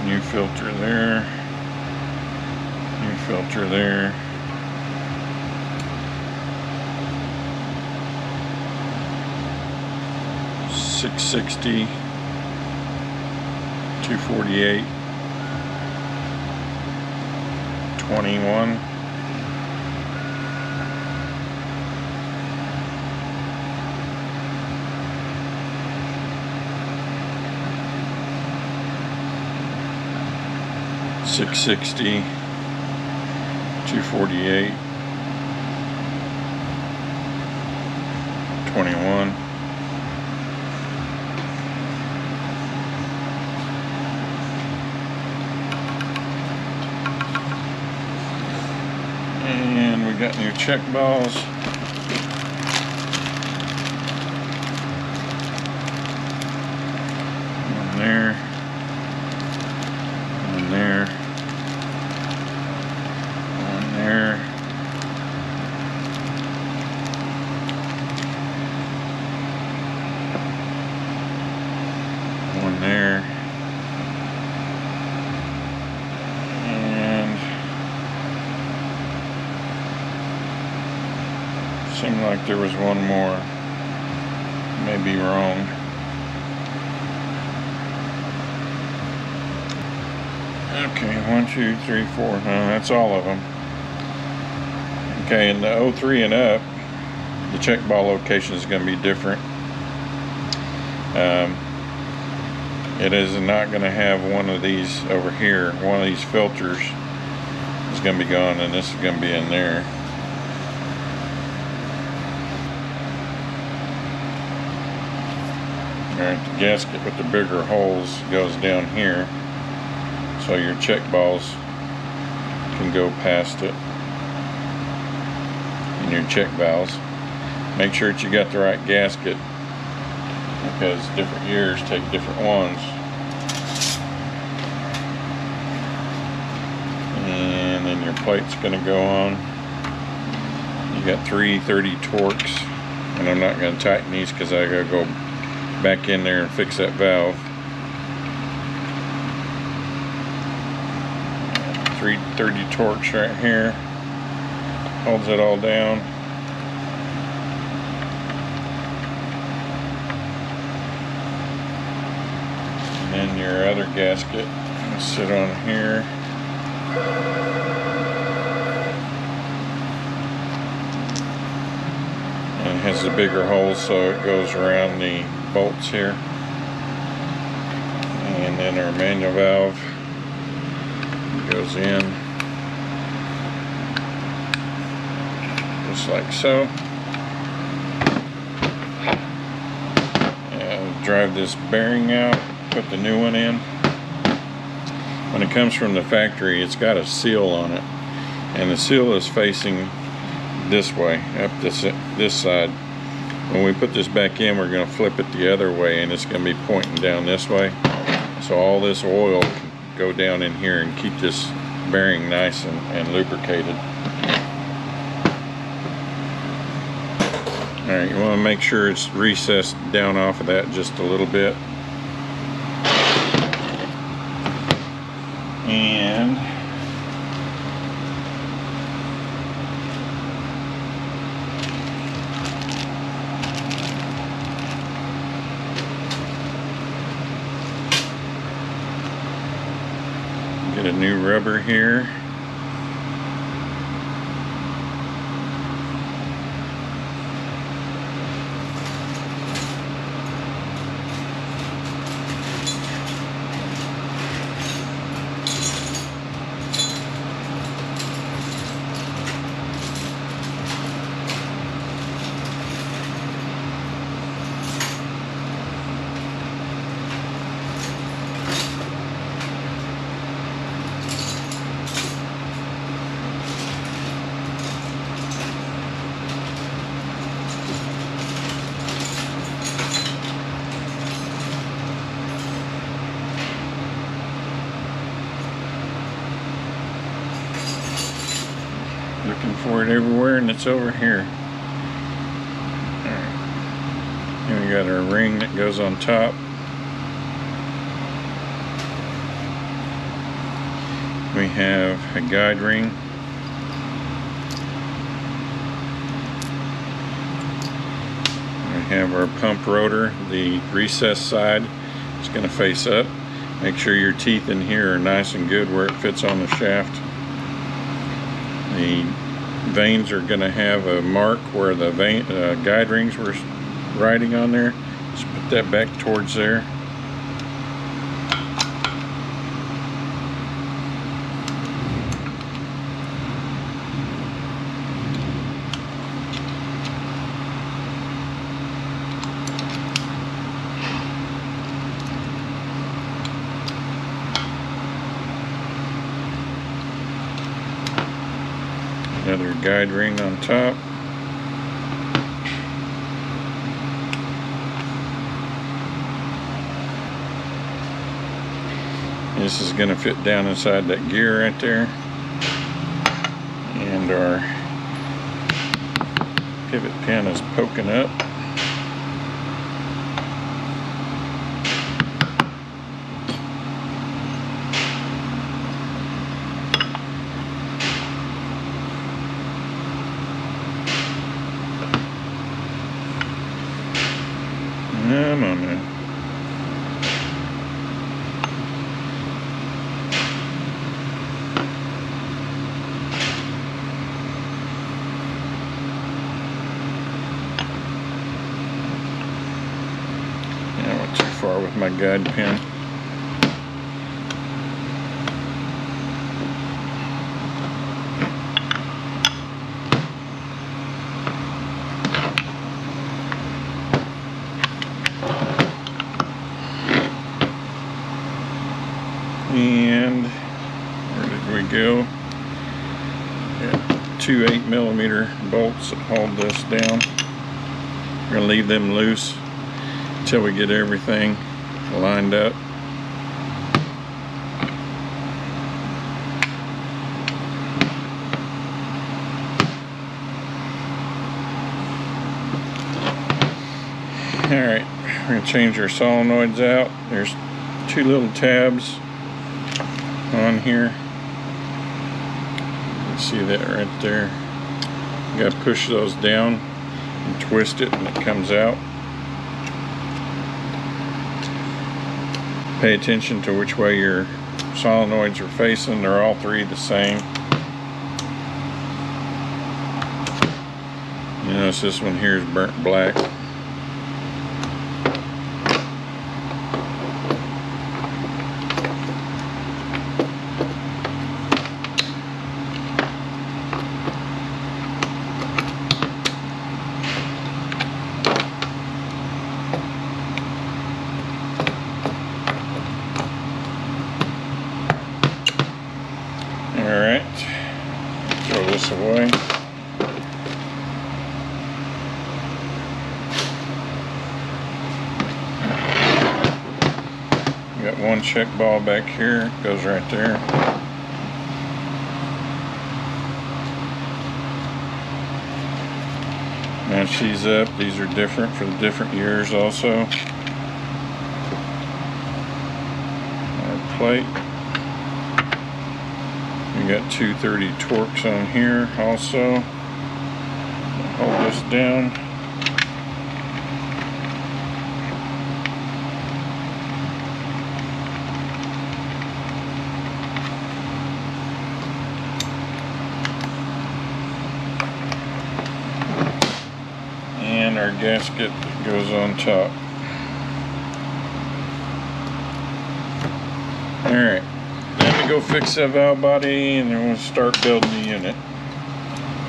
New filter there, new filter there. $660, 248, 21. $660, 248, 21. And we got new check balls. One there. One there. One there. One there. Seemed like there was one more. May be wrong. Okay, 1, 2, 3, 4. No, that's all of them. Okay, in the 03 and up, the check ball location is going to be different. It is not going to have one of these over here. One of these filters is going to be gone, and this is going to be in there. Alright, the gasket with the bigger holes goes down here, so your check balls can go past it, and your check valves. Make sure that you got the right gasket, because different years take different ones. And then your plate's going to go on. You got 330 Torx, and I'm not going to tighten these because I got to go back in there and fix that valve. 330 Torx right here holds it all down. And then your other gasket will sit on here. And it has the bigger holes, so it goes around the bolts here. And then our manual valve goes in just like so. And drive this bearing out, put the new one in. When it comes from the factory, it's got a seal on it, and the seal is facing this way, up this side. When we put this back in, we're going to flip it the other way, and it's going to be pointing down this way. So all this oil can go down in here and keep this bearing nice and lubricated. Alright, you want to make sure it's recessed down off of that just a little bit. And get a new rubber here. Looking for it everywhere, and it's over here. Alright. And we got our ring that goes on top. We have a guide ring. We have our pump rotor. The recessed side is going to face up. Make sure your teeth in here are nice and good where it fits on the shaft. The vanes are going to have a mark where the guide rings were riding on there. Just put that back towards there. Another guide ring on top. This is going to fit down inside that gear right there. And our pivot pin is poking up. Come on now. I went too far with my guide pin. And where did we go? Got two 8mm bolts that hold this down. We're going to leave them loose until we get everything lined up. Alright, we're going to change our solenoids out. There's two little tabs on here. You can see that right there. You got to push those down and twist it, and it comes out. Pay attention to which way your solenoids are facing. They're all three the same. You notice this one here is burnt black. Alright, throw this away. Got one check ball back here, it goes right there. Now she's up. These are different for the different years also. Our plate. We got 230 Torx on here also. Hold this down. And our gasket that goes on top. Alright, then we go fix that valve body and then we'll start building the unit.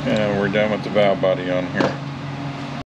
And we're done with the valve body on here.